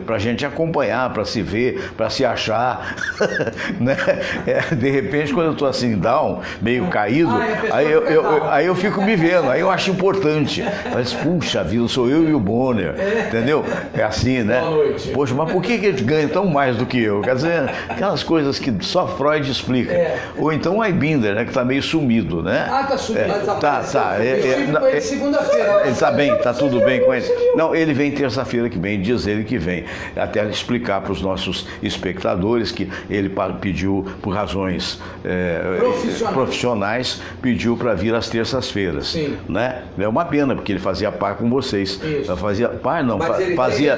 Para a gente acompanhar, para se ver, para se achar, né? De repente, quando eu estou assim, down, meio caído, aí eu fico me vendo, aí eu acho importante. Mas, puxa vida, sou eu e o Bonner, entendeu? É assim, né? Boa noite. Poxa, mas por que ele ganha tão mais do que eu? Quer dizer, aquelas coisas que só Freud explica. Ou então o Aibinder, né, que está meio sumido, né? Tá sumido. Tá. Eu estive com ele segunda-feira. Ele está bem, está tudo bem com ele? Não, ele vem terça-feira que vem, diz ele que vem, até explicar para os nossos espectadores que ele pediu, por razões profissionais, pediu para vir às terças-feiras, né? É uma pena, porque ele fazia par com vocês. Fazia par, não, fazia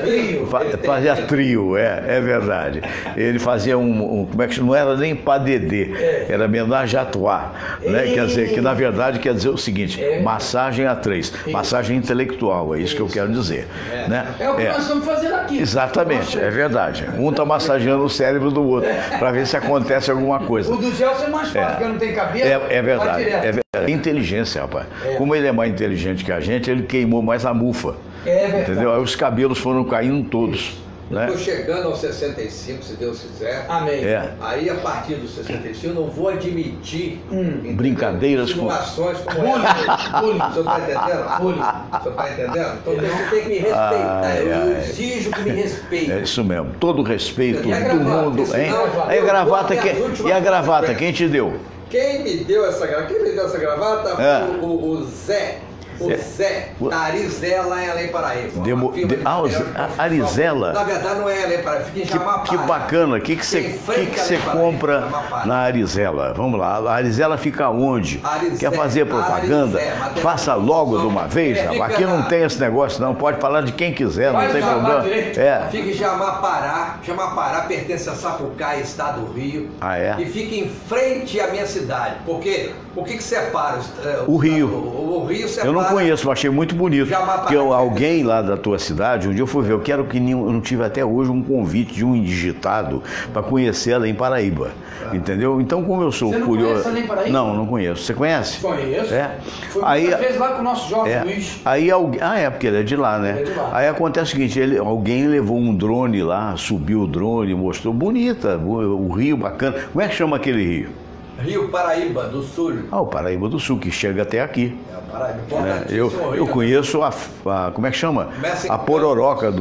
trio, é verdade. Ele fazia como é que não era nem padedê, era menage à trois, né? Quer dizer, que na verdade quer dizer o seguinte, massagem a três, massagem intelectual, é isso que eu quero dizer, né? É o que nós estamos fazendo aqui. Exatamente, é verdade. Um está massageando o cérebro do outro, para ver se acontece alguma coisa. O do Gelson é mais fácil, porque não tem cabeça. É verdade, é inteligência, rapaz. Como ele é mais inteligente que a gente, ele queimou mais a mufa. Entendeu? Aí os cabelos foram caindo todos. Estou chegando aos 65, se Deus quiser. Amém. Aí, a partir dos 65, eu não vou admitir brincadeiras com insinuações como essa. O senhor está entendendo? O senhor está entendendo? Então você tem que me respeitar. Eu exijo que me respeite. É isso mesmo. Todo respeito do mundo. Hein? Aí a gravata, quem te deu? Quem me deu essa gravata? O Zé. O Zé da Arizela em Além Paraíba. Arizela? Na verdade não é Além Paraíba, fica em Jamapara. Que bacana. O que você compra na Arizela? Vamos lá, a Arizela fica onde? Quer fazer propaganda? Faça logo de uma vez. Aqui não tem esse negócio não, pode falar de quem quiser, não tem problema. Fica em Jamapara. Jamapara pertence a Sapucaí, estado do Rio. E fica em frente à minha cidade. Porque o que separa? O Rio. O Rio separa. Eu não conheço, achei muito bonito. Porque alguém lá da tua cidade, um dia eu fui ver, eu quero que eu não tive até hoje um convite de um indigitado para conhecer ela em Paraíba. Entendeu? Então, como eu sou curioso. Você não conhece ela em Paraíba? Não conheço. Você conhece? Conheço. Fui muitas vezes lá com o nosso Jorge Luiz. Aí porque ele é de lá, né? Aí acontece o seguinte, alguém levou um drone lá, subiu o drone, mostrou bonita, o rio bacana. Como é que chama aquele rio? Rio Paraíba do Sul. O Paraíba do Sul, que chega até aqui. Eu conheço como é que chama? A pororoca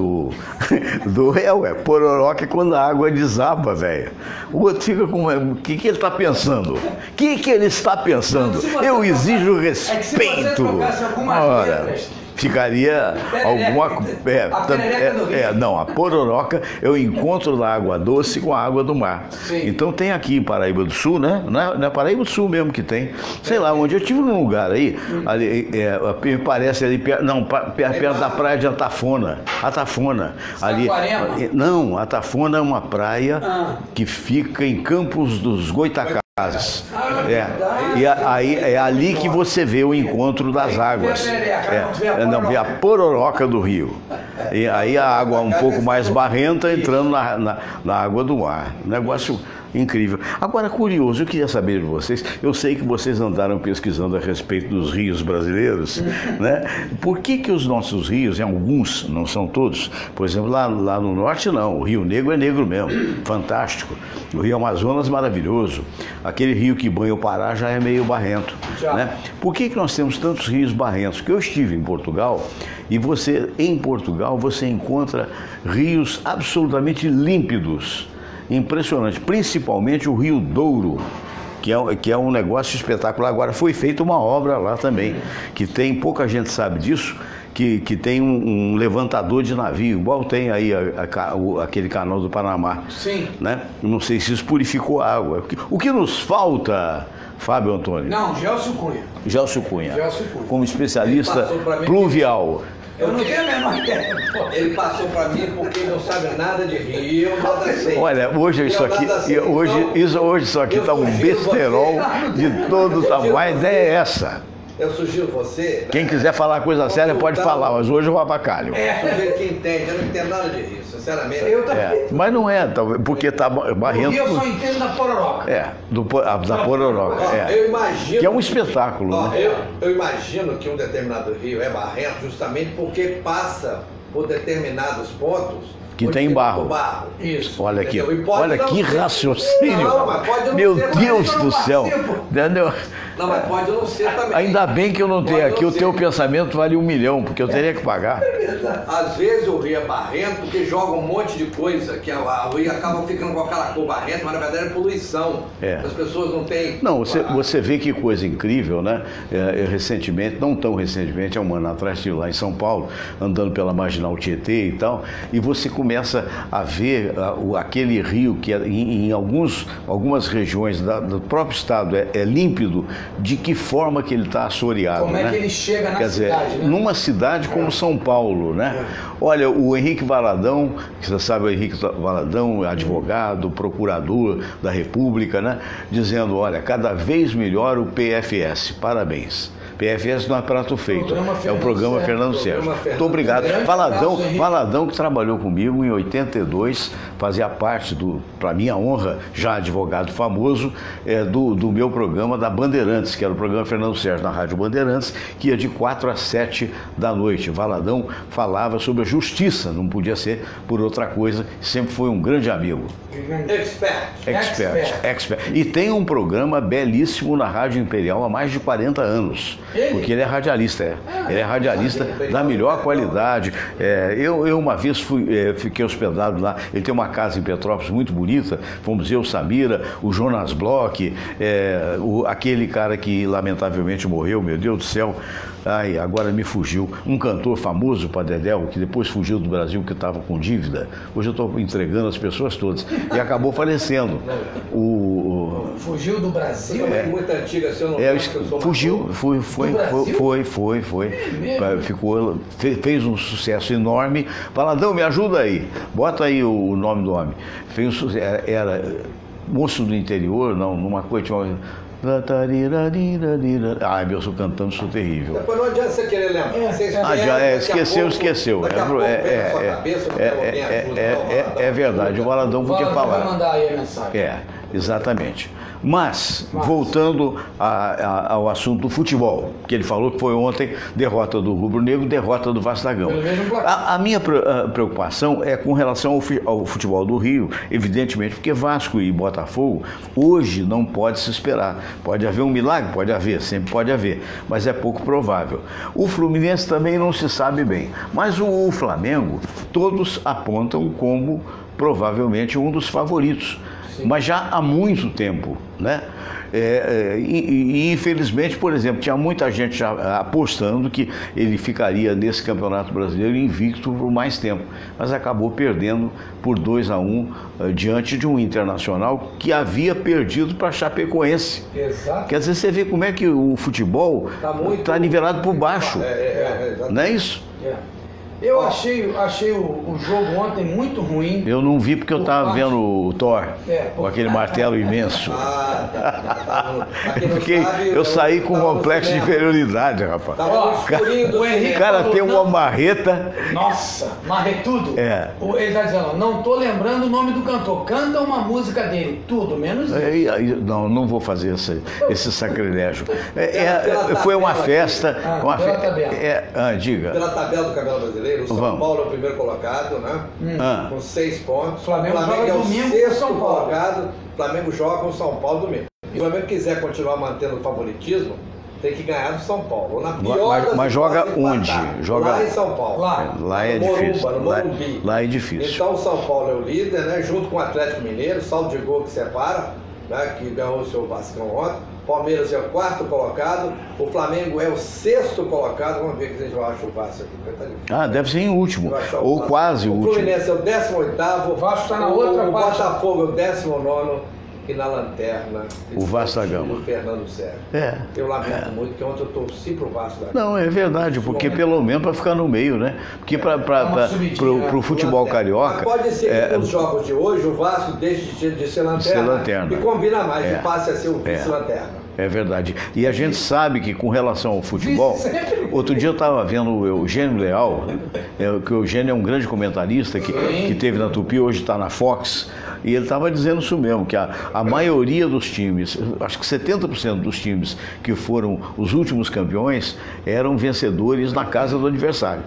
pororoca é quando a água desaba, velho. O outro fica com... O que ele está pensando? O que ele está pensando? Eu exijo respeito. Se você trocasse algumas letras... Ficaria não, a pororoca é o encontro da água doce com a água do mar. Sim. Então tem aqui em Paraíba do Sul, né? Não é Paraíba do Sul mesmo que tem. Sei lá, onde eu estive num lugar aí, me parece ali perto da praia de Atafona. Ali. Não, Atafona é uma praia que fica em Campos dos Goitacazes. E aí é ali que você vê o encontro das águas. Vê a pororoca do rio. E aí a água um pouco mais barrenta entrando na água do mar. Negócio incrível. Agora, curioso, eu queria saber de vocês, eu sei que vocês andaram pesquisando a respeito dos rios brasileiros, né? Por que os nossos rios, em alguns, não são todos, por exemplo, lá no norte não, o Rio Negro é negro mesmo, fantástico. O Rio Amazonas, maravilhoso. Aquele rio que banha o Pará já é meio barrento, né? Por que nós temos tantos rios barrentos? Porque eu estive em Portugal e em Portugal você encontra rios absolutamente límpidos. Impressionante, principalmente o Rio Douro, que é um negócio espetacular. Agora foi feita uma obra lá também, que tem, pouca gente sabe disso, que tem um levantador de navio, igual tem aí aquele canal do Panamá. Sim. Né? Não sei se isso purificou a água. O que nos falta, Fábio Antônio? Não, Gelcio Cunha. Gelcio Cunha, como especialista pluvial. Eu não tenho a menor ideia. Ele passou para mim porque não sabe nada de rio, nada sei. Olha, hoje isso aqui está um besterol de todo tamanho. A ideia é essa. Eu sugiro você... Quem quiser falar coisa séria pode falar, mas hoje eu vou abacalho. Sugiro quem entende, eu não entendo nada de rio, sinceramente. Mas não é, porque está barrento. Eu só entendo da pororoca. Da pororoca. Eu imagino... Que é um espetáculo, né? Eu imagino que um determinado rio é barrento justamente porque passa por determinados pontos que tem barro. Isso. Olha aqui, olha que raciocínio. Meu Deus do céu. Entendeu? Não, mas pode não ser também. Ainda bem que eu não tenho aqui, o teu pensamento vale 1 milhão, porque eu teria que pagar. Às vezes o rio é barrento porque joga um monte de coisa, que o rio acaba ficando com aquela cor barrenta, mas na verdade é poluição. As pessoas não têm... Não, você vê que coisa incrível, né? Recentemente, não tão recentemente, há um ano atrás, estive lá em São Paulo, andando pela Marginal Tietê e tal, e você começa a ver aquele rio que em algumas regiões do próprio estado é límpido, de que forma que ele está assoreado. Como é que ele chega na cidade, né? Numa cidade como São Paulo, né? Olha, o Henrique Valadão, que você sabe, o Henrique Valadão, advogado, procurador da República, né? Dizendo, olha, cada vez melhor o PFS. Parabéns. PFS não é prato feito, é o programa Fernando Sérgio. Muito obrigado. Valadão, que trabalhou comigo em 82, fazia parte para minha honra, já advogado famoso, do meu programa da Bandeirantes, que era o programa Fernando Sérgio na Rádio Bandeirantes, que ia de 4 às 7 da noite. Valadão falava sobre a justiça, não podia ser por outra coisa, sempre foi um grande amigo. Expert. E tem um programa belíssimo na Rádio Imperial há mais de 40 anos. porque ele é radialista, ele é radialista da melhor qualidade. Eu uma vez fiquei hospedado lá, ele tem uma casa em Petrópolis muito bonita, fomos eu, Samira, o Jonas Bloch, aquele cara que lamentavelmente morreu, meu Deus do céu, ai, agora me fugiu, um cantor famoso, Padre Dedéu, que depois fugiu do Brasil, que estava com dívida, hoje eu estou entregando as pessoas todas, e acabou falecendo. Fugiu do Brasil? É muito antiga, se eu não fugiu, foi. Fez um sucesso enorme. Paladão, me ajuda aí, bota aí o nome do homem. Fez um sucesso, era moço do interior, não, numa coisa, ai, meu, sou cantando, sou terrível. Depois não adianta você querer lembrar. Esqueceu. É verdade, o Baladão podia falar. Vai mandar aí a mensagem. Exatamente. Mas, voltando ao assunto do futebol, que ele falou que foi ontem derrota do Rubro Negro, derrota do Vasco da Gama. A minha preocupação é com relação ao futebol do Rio, evidentemente, porque Vasco e Botafogo hoje não pode se esperar. Pode haver um milagre? Pode haver, sempre pode haver, mas é pouco provável. O Fluminense também não se sabe bem, mas o Flamengo, todos apontam como provavelmente um dos favoritos. Mas já há muito tempo, né? E infelizmente, por exemplo, tinha muita gente já apostando que ele ficaria nesse Campeonato Brasileiro invicto por mais tempo, mas acabou perdendo por 2-1 diante de um Internacional que havia perdido para a Chapecoense. Exato. Quer dizer, você vê como é que o futebol está nivelado por baixo, não é isso? Eu achei o jogo ontem muito ruim. Eu não vi porque eu estava vendo o Thor, com aquele martelo imenso. Porque eu saí com um complexo de inferioridade, rapaz. O cara tem uma marreta. Nossa, marretudo. Ele está dizendo, não estou lembrando o nome do cantor. Canta uma música dele, tudo, menos isso. Não vou fazer esse sacrilégio. Foi uma festa. Diga. Pela tabela do Campeonato Brasileiro, o São Paulo é o primeiro colocado, né? Com 6 pontos. O Flamengo joga é o domingo sexto com São Paulo. colocado. O Flamengo joga com o São Paulo domingo. Se o Flamengo quiser continuar mantendo o favoritismo, tem que ganhar do São Paulo. Na pior mas joga onde? Lá em São Paulo. Lá é difícil. Lá é difícil. Então o São Paulo é o líder, né? Junto com o Atlético Mineiro, saldo de gol que separa, né? Que ganhou o seu Vascão ontem. Palmeiras é o 4º colocado, o Flamengo é o 6º colocado. Vamos ver que a gente acha o Vasco aqui. Deve ser em último, ou quase o último. O Fluminense é o 18º, o Vasco está na outra parte. O Botafogo é o 19º e na lanterna o Vasco da Gama. O Fernando Sérgio. Eu lamento muito que ontem eu torci pro Vasco da Gama. Não, é verdade, porque pelo menos para ficar no meio, né? Porque para o futebol carioca. Mas pode ser que nos jogos de hoje o Vasco deixe de ser lanterna. E combina mais, e passe a ser o vice-lanterna. É verdade. E a gente sabe que com relação ao futebol, outro dia eu estava vendo o Eugênio Leal, que o Eugênio é um grande comentarista que teve na Tupi, hoje está na Fox, e ele estava dizendo isso mesmo, que a maioria dos times, acho que 70% dos times que foram os últimos campeões, eram vencedores na casa do adversário.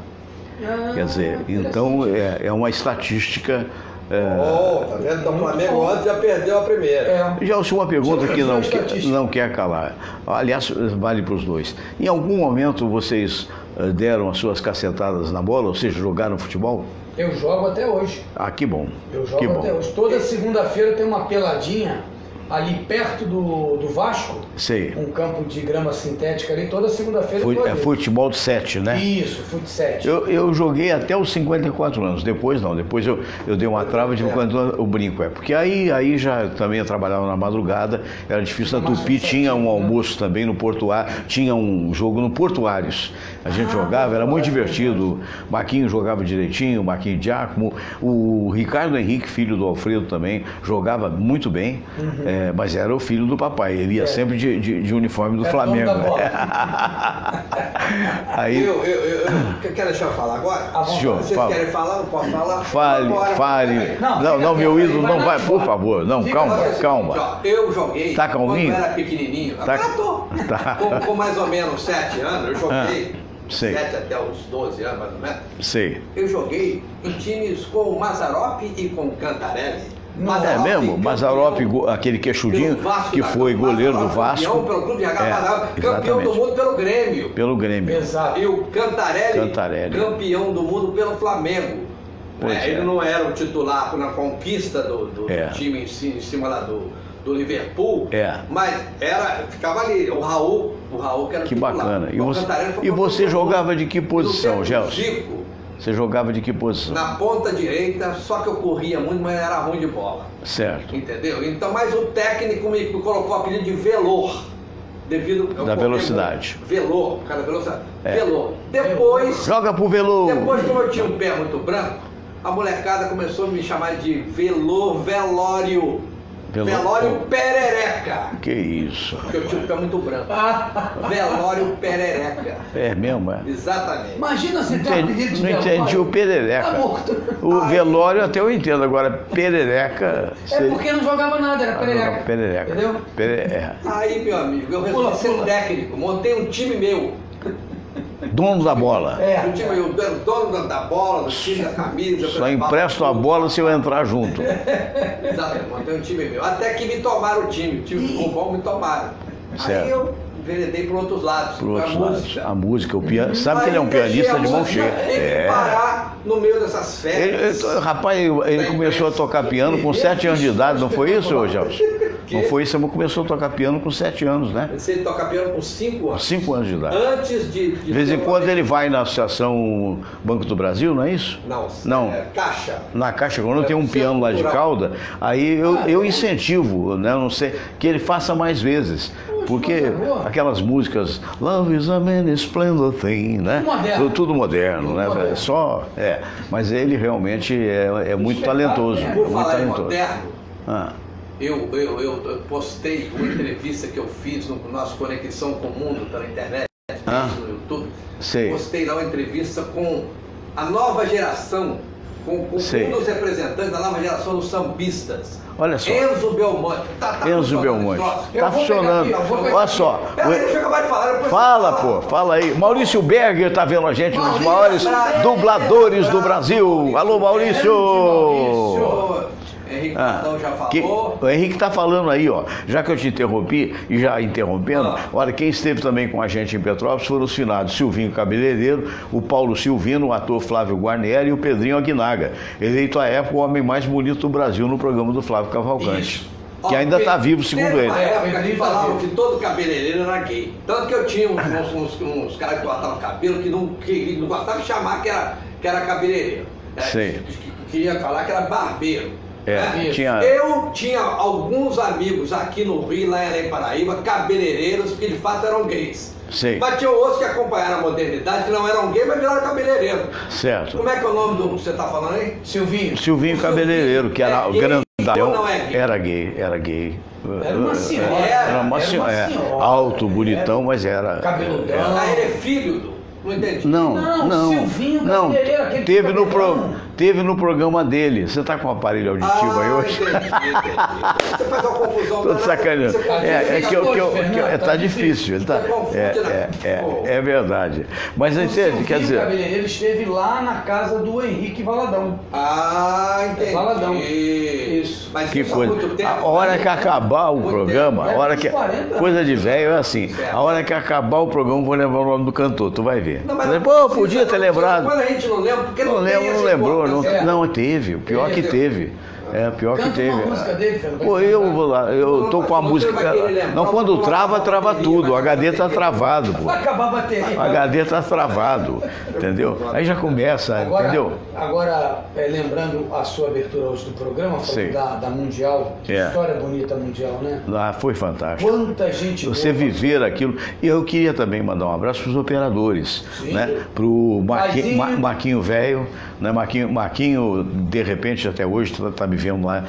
Quer dizer, então é uma estatística... tá vendo? Então o Flamengo ontem já perdeu a primeira. Já o senhor uma pergunta que não quer calar. Aliás, vale para os dois. Em algum momento vocês deram as suas cacetadas na bola, ou seja, jogaram futebol? Eu jogo até hoje. Que bom. Eu jogo até hoje. Toda segunda-feira tem uma peladinha ali perto do Vasco. Sei. Um campo de grama sintética ali, toda segunda-feira. É futebol de 7, né? Isso, futebol de 7. Eu joguei até os 54 anos, depois não. Depois eu dei uma trava de quando eu brinco. Porque aí já também eu trabalhava na madrugada, era difícil. Na Tupi tinha um almoço também no Portuário, tinha um jogo no Portuários. A gente jogava, era muito divertido. O Marquinhos jogava direitinho, o Marquinhos Giacomo. O Ricardo Henrique, filho do Alfredo também, jogava muito bem. Mas era o filho do papai, ele ia sempre de uniforme do Flamengo. Aí... Eu quero deixar eu falar agora? Vocês querem falar? Não posso falar? Fale. Não, meu ídolo, não vai, por favor. Não, calma. Eu joguei, tá calminho? quando eu era pequenininho, com mais ou menos 7 anos, eu joguei. 7 até os 12 anos, mais ou menos. Sei. Eu joguei em times com o Mazzaropi e com o Cantarelli. mesmo? Mazzaropi, aquele queixudinho que foi goleiro do Vasco. Campeão pelo Clube de campeão do mundo pelo Grêmio. Pelo Grêmio. Exato. E o Cantarelli, campeão do mundo pelo Flamengo. Ele não era o titular na conquista do time em cima lá do Liverpool, mas ficava ali, o Raul que era o titular. Bacana. E você jogava de que posição, Gelson? Você jogava de que posição? Na ponta direita, só que eu corria muito, mas era ruim de bola. Certo. Entendeu? Então, mas o técnico me colocou o apelido de Velor, devido da velocidade. Velor, cada velocidade. Velor. Depois... Joga pro Velor! Depois, como eu tinha um pé muito branco, a molecada começou a me chamar de Velório Perereca. Que isso? Porque eu tinha um pé muito branco. Velório Perereca. É mesmo, é? Exatamente. Imagina você ter um apelido de Não entendi o Perereca. O Velório até eu entendo, agora Perereca... porque não jogava nada, era Perereca. Perereca. Entendeu? Aí, meu amigo, eu resolvi ser técnico, montei um time meu. Dono da bola. O time, eu era o dono da bola, do time, da camisa. Só empresto a bola se eu entrar junto. Exatamente, montei um time meu. Até que me tomaram o time ficou bom, me tomaram. Certo. Aí eu enveredei por outros lados. A música, o piano. Sabe que ele é um pianista de mão cheia. Tem que parar no meio dessas férias. Rapaz, ele começou a tocar piano com 7 anos de idade, não foi isso, Gelson? Não foi isso, ele começou a tocar piano com 7 anos, né? Você toca piano com 5 anos. 5 anos de idade. Antes de vez em quando ele vai na Associação Banco do Brasil, não é isso? Não. Caixa. Na Caixa, quando tem um piano lá de cauda, aí eu incentivo, né? Não sei, que ele faça mais vezes. Porque aquelas músicas Love is a many splendid thing, né? Tudo moderno, né? Mas ele realmente é muito talentoso. Por falar em moderno, eu postei uma entrevista que eu fiz no nosso Conexão com o Mundo pela internet, no YouTube. Postei lá uma entrevista com a nova geração, com um dos representantes da nova geração dos sambistas. Olha só. Enzo Belmonte. Enzo Belmonte. Tá funcionando. Olha só. Deixa eu acabar de falar. Fala aí. Maurício Berger tá vendo a gente, um dos maiores dubladores do Brasil. Alô, Maurício! Henrique já falou. O Henrique está falando aí, ó. Já que eu te interrompi, e já interrompendo, olha, quem esteve também com a gente em Petrópolis foram os finados Silvinho Cabeleireiro, o Paulo Silvino, o ator Flávio Guarnieri e o Pedrinho Aguinaga, eleito à época o homem mais bonito do Brasil no programa do Flávio Cavalcante. Isso. Que ainda está vivo, segundo ele. Na época que falavam que todo cabeleireiro era gay. Tanto que eu tinha uns caras que cortavam cabelo que não gostavam de chamar que era cabeleireiro. Queria falar que era barbeiro. Eu tinha alguns amigos aqui no Rio, lá em Paraíba, cabeleireiros que de fato eram gays. Mas tinha outros que acompanharam a modernidade, que não eram gays, mas viraram cabeleireiro. Certo. Como é que é o nome do que você está falando aí? Silvinho Cabeleireiro, que era o grandão. Era gay. Era uma senhora. Era uma senhora. Alto, bonitão, mas era. Cabeludão. Ele é filho do... Não entendi. Não. Silvinho Teve no programa dele. Você tá com um aparelho auditivo aí hoje? Entendi. Você faz uma confusão. Tô sacaneando. Tá difícil. É verdade. Mas entende, quer dizer. O cabeleireiro esteve lá na casa do Henrique Valadão. Entendi. Valadão. Isso. Mas que coisa. A hora que acabar o programa, coisa de velho é assim. A hora que acabar o programa, vou lembrar o nome do cantor. Tu vai ver. Pô, podia ter lembrado. Quando a gente não lembra, porque não lembrou. Não, teve. O pior que teve. Pior que teve. Uma música dele, pô, eu vou lá, eu tô com a música. Não, quando trava tudo. O HD tá travado, pô. Vai acabar a bateria. O HD tá travado, entendeu? Aí já começa, entendeu? Agora, lembrando a sua abertura hoje do programa, falando da Mundial, história bonita mundial, né? Foi fantástico. Quanta gente você boa, viver aquilo. E eu queria também mandar um abraço para os operadores, né? Pro Marquinho Velho, né? Marquinho, de repente, até hoje, tá me vendo lá.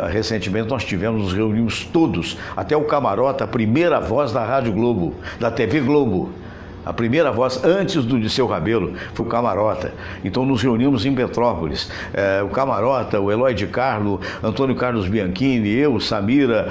Recentemente nós nos reunimos todos, até o Camarote, a primeira voz da Rádio Globo, da TV Globo. A primeira voz, antes do Dirceu Rabelo, foi o Camarota. Então nos reunimos em Petrópolis. O Camarota, o Eloy de Carlo, Antônio Carlos Bianchini, eu, Samira,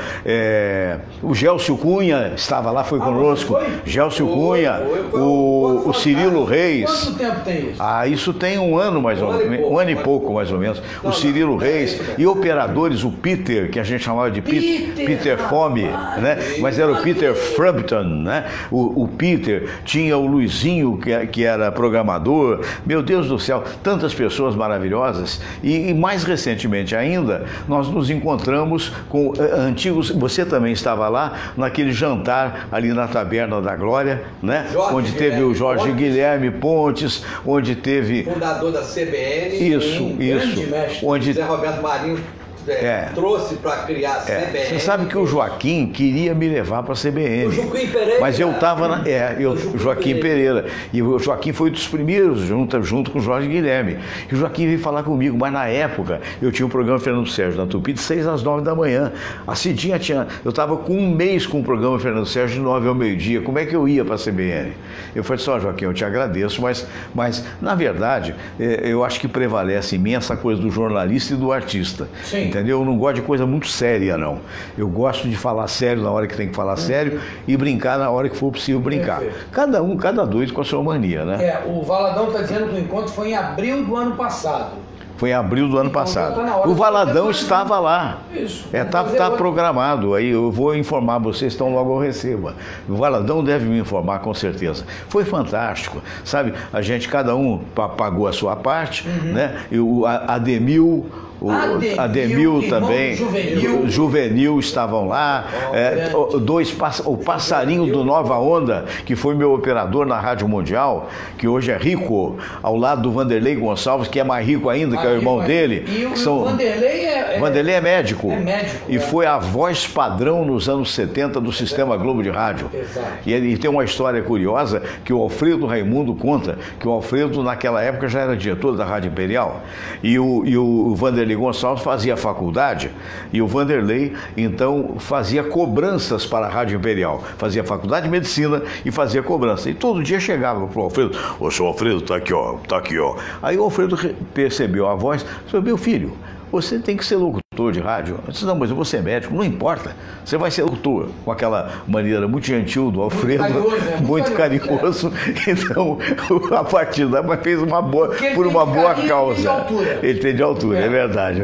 o Gelcio Cunha estava lá, foi conosco. Gelcio Cunha, o Cirilo Reis. Quanto tempo tem isso? Isso tem um ano mais ou menos, um ano e pouco mais ou menos. O Cirilo Reis e operadores, o Peter, que a gente chamava de Peter Fome, né? Mas era o Peter Frampton, né? O Peter, tinha o Luizinho, que era programador. Meu Deus do céu, tantas pessoas maravilhosas. E mais recentemente ainda, nós nos encontramos com antigos, você também estava lá, naquele jantar ali na Taberna da Glória, né? Onde teve o Jorge Guilherme Pontes, onde teve... Fundador da CBN. Isso. Onde Zé Roberto Marinho trouxe para criar a CBN. Você sabe que o Joaquim queria me levar para a CBN. O Joaquim Pereira. Mas eu estava Joaquim Pereira. E o Joaquim foi dos primeiros, junto com o Jorge Guilherme. E o Joaquim veio falar comigo, mas na época eu tinha um programa Fernando Sérgio na Tupi de 6 às 9 da manhã. A Cidinha eu estava com um mês com o programa Fernando Sérgio de 9 ao meio-dia. Como é que eu ia para a CBN? Eu falei assim, Joaquim, eu te agradeço, mas na verdade eu acho que prevalece em mim essa coisa do jornalista e do artista. Sim. Entendeu? Eu não gosto de coisa muito séria, não. Eu gosto de falar sério na hora que tem que falar sério e brincar na hora que for possível brincar. Perfeito. Cada doido com a sua mania, né? O Valadão está dizendo que o encontro foi em abril do ano passado. Foi em abril do ano passado. O Valadão estava lá. Isso. Tá programado. Aí eu vou informar vocês, então logo eu receba. O Valadão deve me informar com certeza. Foi fantástico. Sabe, cada um pagou a sua parte, né? E o Ademil também, Juvenil estavam lá, o Passarinho do Nova Onda, que foi meu operador na Rádio Mundial, que hoje é rico, ao lado do Vanderlei Gonçalves, que é mais rico ainda, que é o irmão dele. E o Vanderlei é médico. E foi a voz padrão nos anos 70 do Sistema Globo de Rádio. Exato. E tem uma história curiosa que o Alfredo Raimundo conta, que o Alfredo naquela época já era diretor da Rádio Imperial, e o Vanderlei Gonçalves fazia faculdade, e o Vanderlei então fazia cobranças para a Rádio Imperial, fazia faculdade de medicina e fazia cobrança, e todo dia chegava para o Alfredo, ô seu Alfredo, tá aqui ó. Aí o Alfredo percebeu a voz, falou, meu filho, você tem que ser locutor de rádio. Eu disse, não, mas eu vou ser médico, não importa. Você vai ser locutor. Com aquela maneira muito gentil do Alfredo, muito carinhoso. Então, a partir daí, mas fez uma boa causa. Ele tem de altura, é verdade.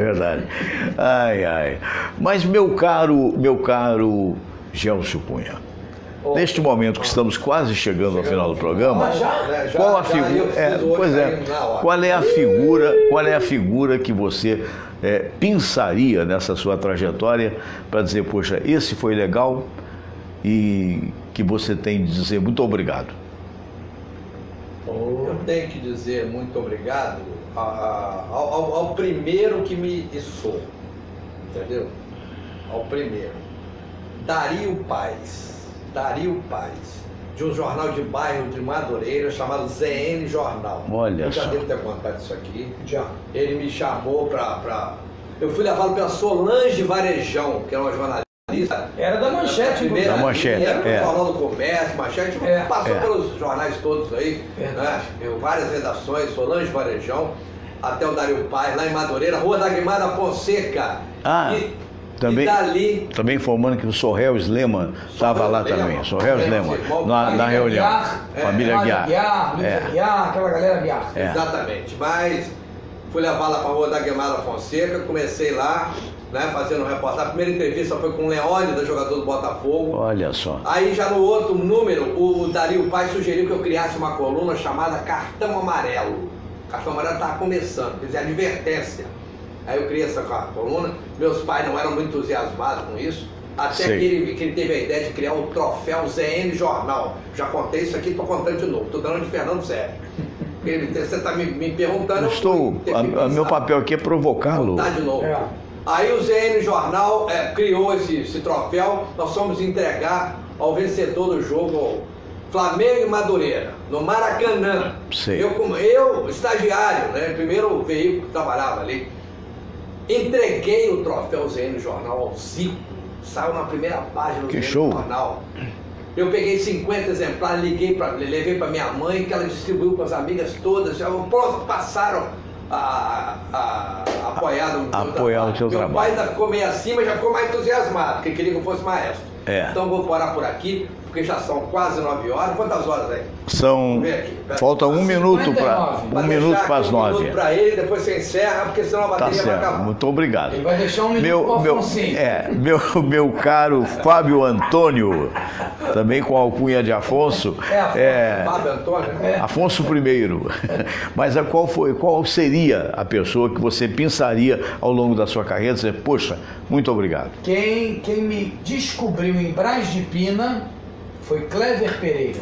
Ai. Mas meu caro Gelcio Cunha, neste momento que estamos quase chegando ao final do programa, qual é a figura que você pensaria nessa sua trajetória para dizer, poxa, esse foi legal e que você tem de dizer muito obrigado? Eu tenho que dizer muito obrigado ao primeiro que me içou, entendeu? Ao primeiro, Dario Paes, de um jornal de bairro de Madureira chamado ZN Jornal. Olha, eu já devo ter contado isso aqui. Já. Ele me chamou eu fui levado pela Solange Varejão, que era uma jornalista. Era da Manchete. Da Manchete. Era do Jornal do Comércio, Manchete. Passou pelos jornais todos aí. Né? Várias redações, Solange Varejão, até o Dario Paes, lá em Madureira, Rua da Guimada Fonseca. Também informando que o Sorrel Sleman estava lá também. Sorrel Sleman, na reunião. Família Guiar. Aquela galera Guiar. Exatamente. Mas fui levar lá para a Rua da Guimada Fonseca, comecei lá, né, fazendo reportagem. A primeira entrevista foi com o Leônidas, jogador do Botafogo. Olha só. Aí já no outro número, o Dario Paes sugeriu que eu criasse uma coluna chamada Cartão Amarelo. Cartão Amarelo estava começando, quer dizer, advertência. Aí eu criei essa coluna, meus pais não eram muito entusiasmados com isso, até que ele teve a ideia de criar um troféu ZN Jornal. Já contei isso aqui, estou contando de novo, estou dando de Fernando Sérgio. Você está me perguntando... Meu papel aqui é provocá-lo. Tá de novo. Aí o ZN Jornal criou esse troféu, nós fomos entregar ao vencedor do jogo Flamengo e Madureira, no Maracanã. Eu estagiário, né, primeiro veículo que trabalhava ali, entreguei o troféu ZN Jornal ao Zico, saiu na primeira página do ZN Jornal. Eu peguei 50 exemplares, levei para minha mãe, que ela distribuiu para as amigas todas. Já passaram a apoiar o seu trabalho. Meu pai ainda ficou meio acima, já ficou mais entusiasmado, porque queria que eu fosse maestro. Então vou parar por aqui, porque já são quase 9 horas. Quantas horas aí? Falta 1 minuto para as 9. 1 minuto para ele, depois você encerra, porque senão a bateria vai acabar. Muito obrigado. Ele vai deixar 1 minuto para o Afonsinho. Meu caro Fábio Antônio, também com a alcunha de Afonso. Fábio Antônio? Afonso I. Mas qual seria a pessoa que você pensaria ao longo da sua carreira, dizer, poxa, muito obrigado? Quem me descobriu em Braz de Pina foi Clever Pereira.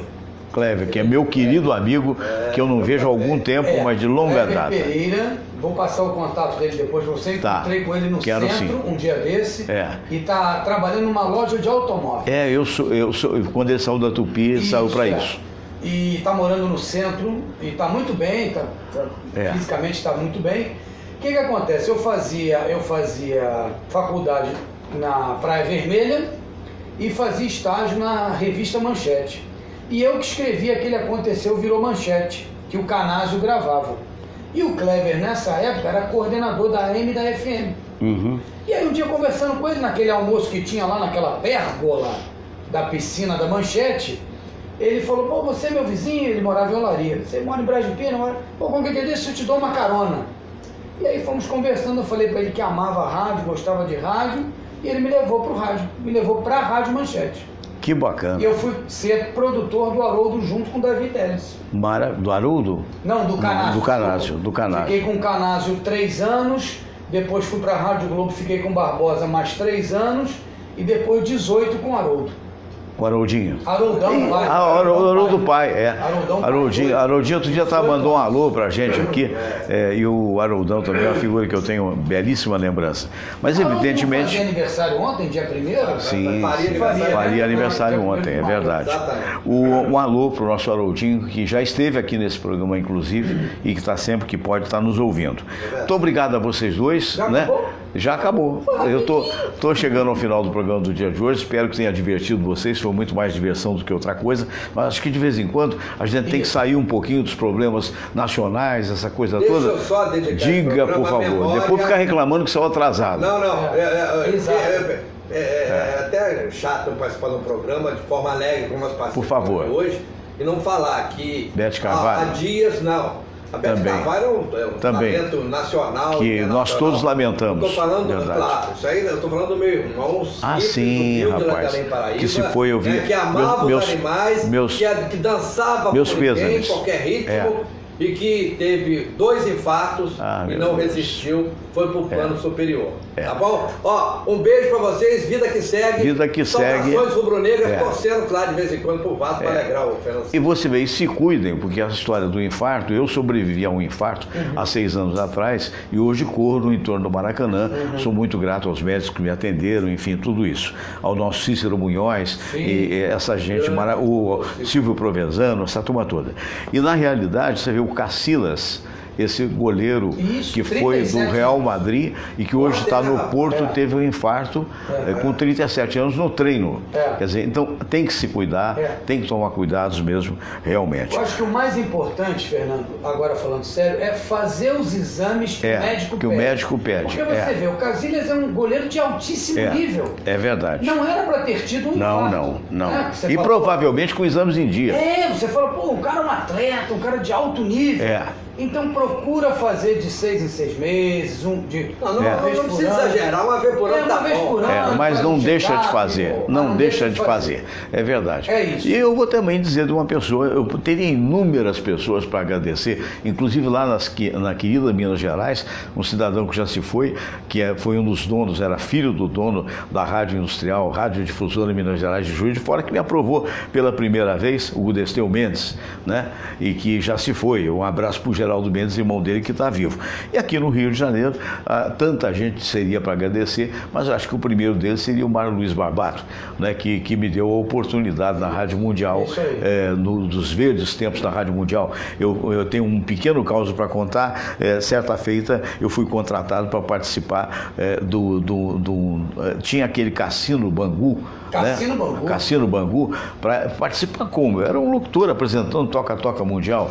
Clever, que é meu querido amigo, que eu não vejo há algum tempo, mas de longa data. Clever Pereira, vou passar o contato dele depois para você. Encontrei com ele no centro, um dia desse, e está trabalhando numa loja de automóvel. Quando ele saiu da Tupi, ele saiu para isso. E está morando no centro, e está muito bem, fisicamente está muito bem. O que acontece? Eu fazia faculdade na Praia Vermelha e fazia estágio na revista Manchete. E eu que escrevi aquele Aconteceu virou Manchete, que o Canásio gravava. E o Clever, nessa época, era coordenador da AM e da FM. E aí um dia, conversando com ele, naquele almoço que tinha lá naquela pérgola da piscina da Manchete, ele falou, pô, você é meu vizinho, ele morava em Olaria. Você mora em Braz de Pina? Pô, qualquer dia desse eu te dou uma carona. E aí fomos conversando, eu falei para ele que amava rádio, gostava de rádio, e ele me levou para o rádio, me levou para a Rádio Manchete. Que bacana. E eu fui ser produtor do Haroldo junto com o Davi Teles. Do Haroldo? Não, do Canásio. Do Canásio. Fiquei com o Canásio 3 anos, depois fui para a Rádio Globo, fiquei com o Barbosa mais 3 anos, e depois 18 com o Haroldo. O Haroldinho. Haroldão Pai. Haroldo Pai, Haroldinho outro dia mandou um alô pra gente aqui, e o Haroldão também é uma figura que eu tenho uma belíssima lembrança. Mas evidentemente... Fazia aniversário ontem, dia 1º? Sim, faria aniversário ontem, é verdade. Um alô pro nosso Haroldinho, que já esteve aqui nesse programa, inclusive, e que está sempre que pode estar nos ouvindo. Muito obrigado a vocês dois. Já acabou. Eu tô chegando ao final do programa do dia de hoje, espero que tenha divertido vocês, foi muito mais diversão do que outra coisa, mas acho que de vez em quando a gente tem que sair um pouquinho dos problemas nacionais, essa coisa toda. Deixa eu só dedicar. Diga, por favor. Memória. Depois ficar reclamando que saiu atrasado. Não. É até chato participar de um programa de forma alegre, como nós participamos por favor. Hoje, e não falar que Bete Carvalho. há dias, não. A Bete Carvalho é um talento nacional. Que nós todos lamentamos. Estou falando, claro, isso aí eu estou falando do meu irmão, sim, rapaz, Paraíba, que se foi, eu vi. Que amava os animais, que dançava meus em qualquer ritmo. E que teve 2 infartos e não resistiu, foi pro plano superior. Tá bom? Ó, um beijo pra vocês, vida que segue. Vida que segue. Saudações rubro-negras, torcendo, claro, de vez em quando pro Vasco para alegrar o Fernando. E você vê, se cuidem, porque essa história do infarto, eu sobrevivi a um infarto há 6 anos atrás e hoje corro no entorno do Maracanã. Sou muito grato aos médicos que me atenderam, enfim, tudo isso. Ao nosso Cícero Munhoz, e essa gente, o Silvio Provenzano, essa turma toda. E na realidade, você vê o Casillas, esse goleiro que foi do Real Madrid e que hoje está no Porto, teve um infarto com 37 anos no treino. Quer dizer, então tem que se cuidar, tem que tomar cuidados mesmo, realmente. Eu acho que o mais importante, Fernando, agora falando sério, é fazer os exames que o médico pede. Porque você vê, o Casillas é um goleiro de altíssimo nível. É verdade. Não era para ter tido um infarto. Não. E fala, provavelmente com exames em dia. Você fala, pô, o cara é um atleta, um cara de alto nível. Então procura fazer de 6 em 6 meses, não precisa exagerar, uma vez por ano tá bom. Mas não deixa de fazer, não deixa de fazer, é verdade. Isso. E eu vou também dizer de uma pessoa, eu teria inúmeras pessoas para agradecer, inclusive lá na querida Minas Gerais, um cidadão que já se foi, foi um dos donos, era filho do dono da Rádio Industrial, Rádio Difusora Minas Gerais de Juiz de Fora, que me aprovou pela primeira vez, o Gudesteu Mendes, né? E que já se foi. Um abraço para o Geraldo Mendes, irmão dele, que está vivo. E aqui no Rio de Janeiro, tanta gente seria para agradecer, mas acho que o primeiro deles seria o Mário Luiz Barbato, né, que me deu a oportunidade na Rádio Mundial, dos verdes tempos da Rádio Mundial. Eu tenho um pequeno caso para contar. Certa feita, eu fui contratado para participar tinha aquele cassino Bangu, Cassino Bangu. Cassino Bangu, para participar como? Eu era um locutor apresentando Toca-Toca Mundial.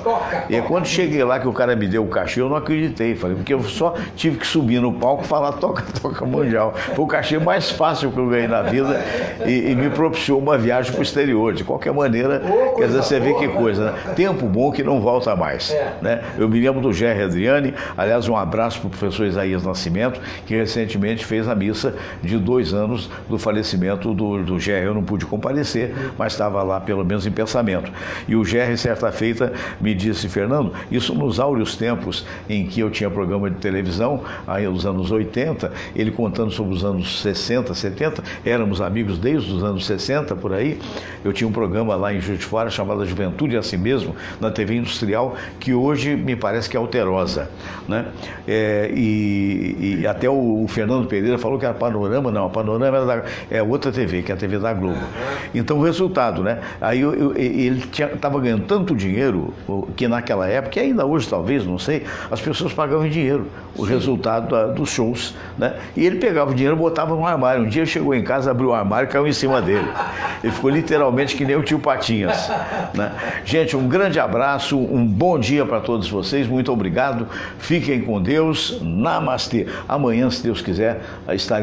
E quando cheguei lá que o cara me deu o cachê, eu não acreditei. Falei, porque eu só tive que subir no palco e falar Toca-Toca Mundial. Foi o cachê mais fácil que eu ganhei na vida e me propiciou uma viagem para o exterior. De qualquer maneira, quer dizer, você vê que coisa, né? Tempo bom que não volta mais. Né? Eu me lembro do Gerry Adriani, aliás, um abraço para o professor Isaías Nascimento, que recentemente fez a missa de 2 anos do falecimento do Gerry. Eu não pude comparecer, mas estava lá pelo menos em pensamento. E o Gerry, certa feita, me disse, Fernando, isso nos áureos tempos em que eu tinha programa de televisão, aí nos anos 80, ele contando sobre os anos 60, 70, éramos amigos desde os anos 60, por aí. Eu tinha um programa lá em Juiz de Fora chamado Juventude Assim Mesmo, na TV Industrial, que hoje me parece que é alterosa, né? E até o Fernando Pereira falou que era Panorama, não, a Panorama é outra TV, que é a TV da Globo. Então o resultado, né? Aí ele estava ganhando tanto dinheiro que naquela época, e ainda hoje talvez, não sei, as pessoas pagavam em dinheiro o resultado dos shows, né? E ele pegava o dinheiro e botava no armário. Um dia chegou em casa, abriu o armário e caiu em cima dele. Ele ficou literalmente que nem o tio Patinhas, né? Gente, um grande abraço, um bom dia para todos vocês, muito obrigado, fiquem com Deus, namastê. Amanhã, se Deus quiser, estaremos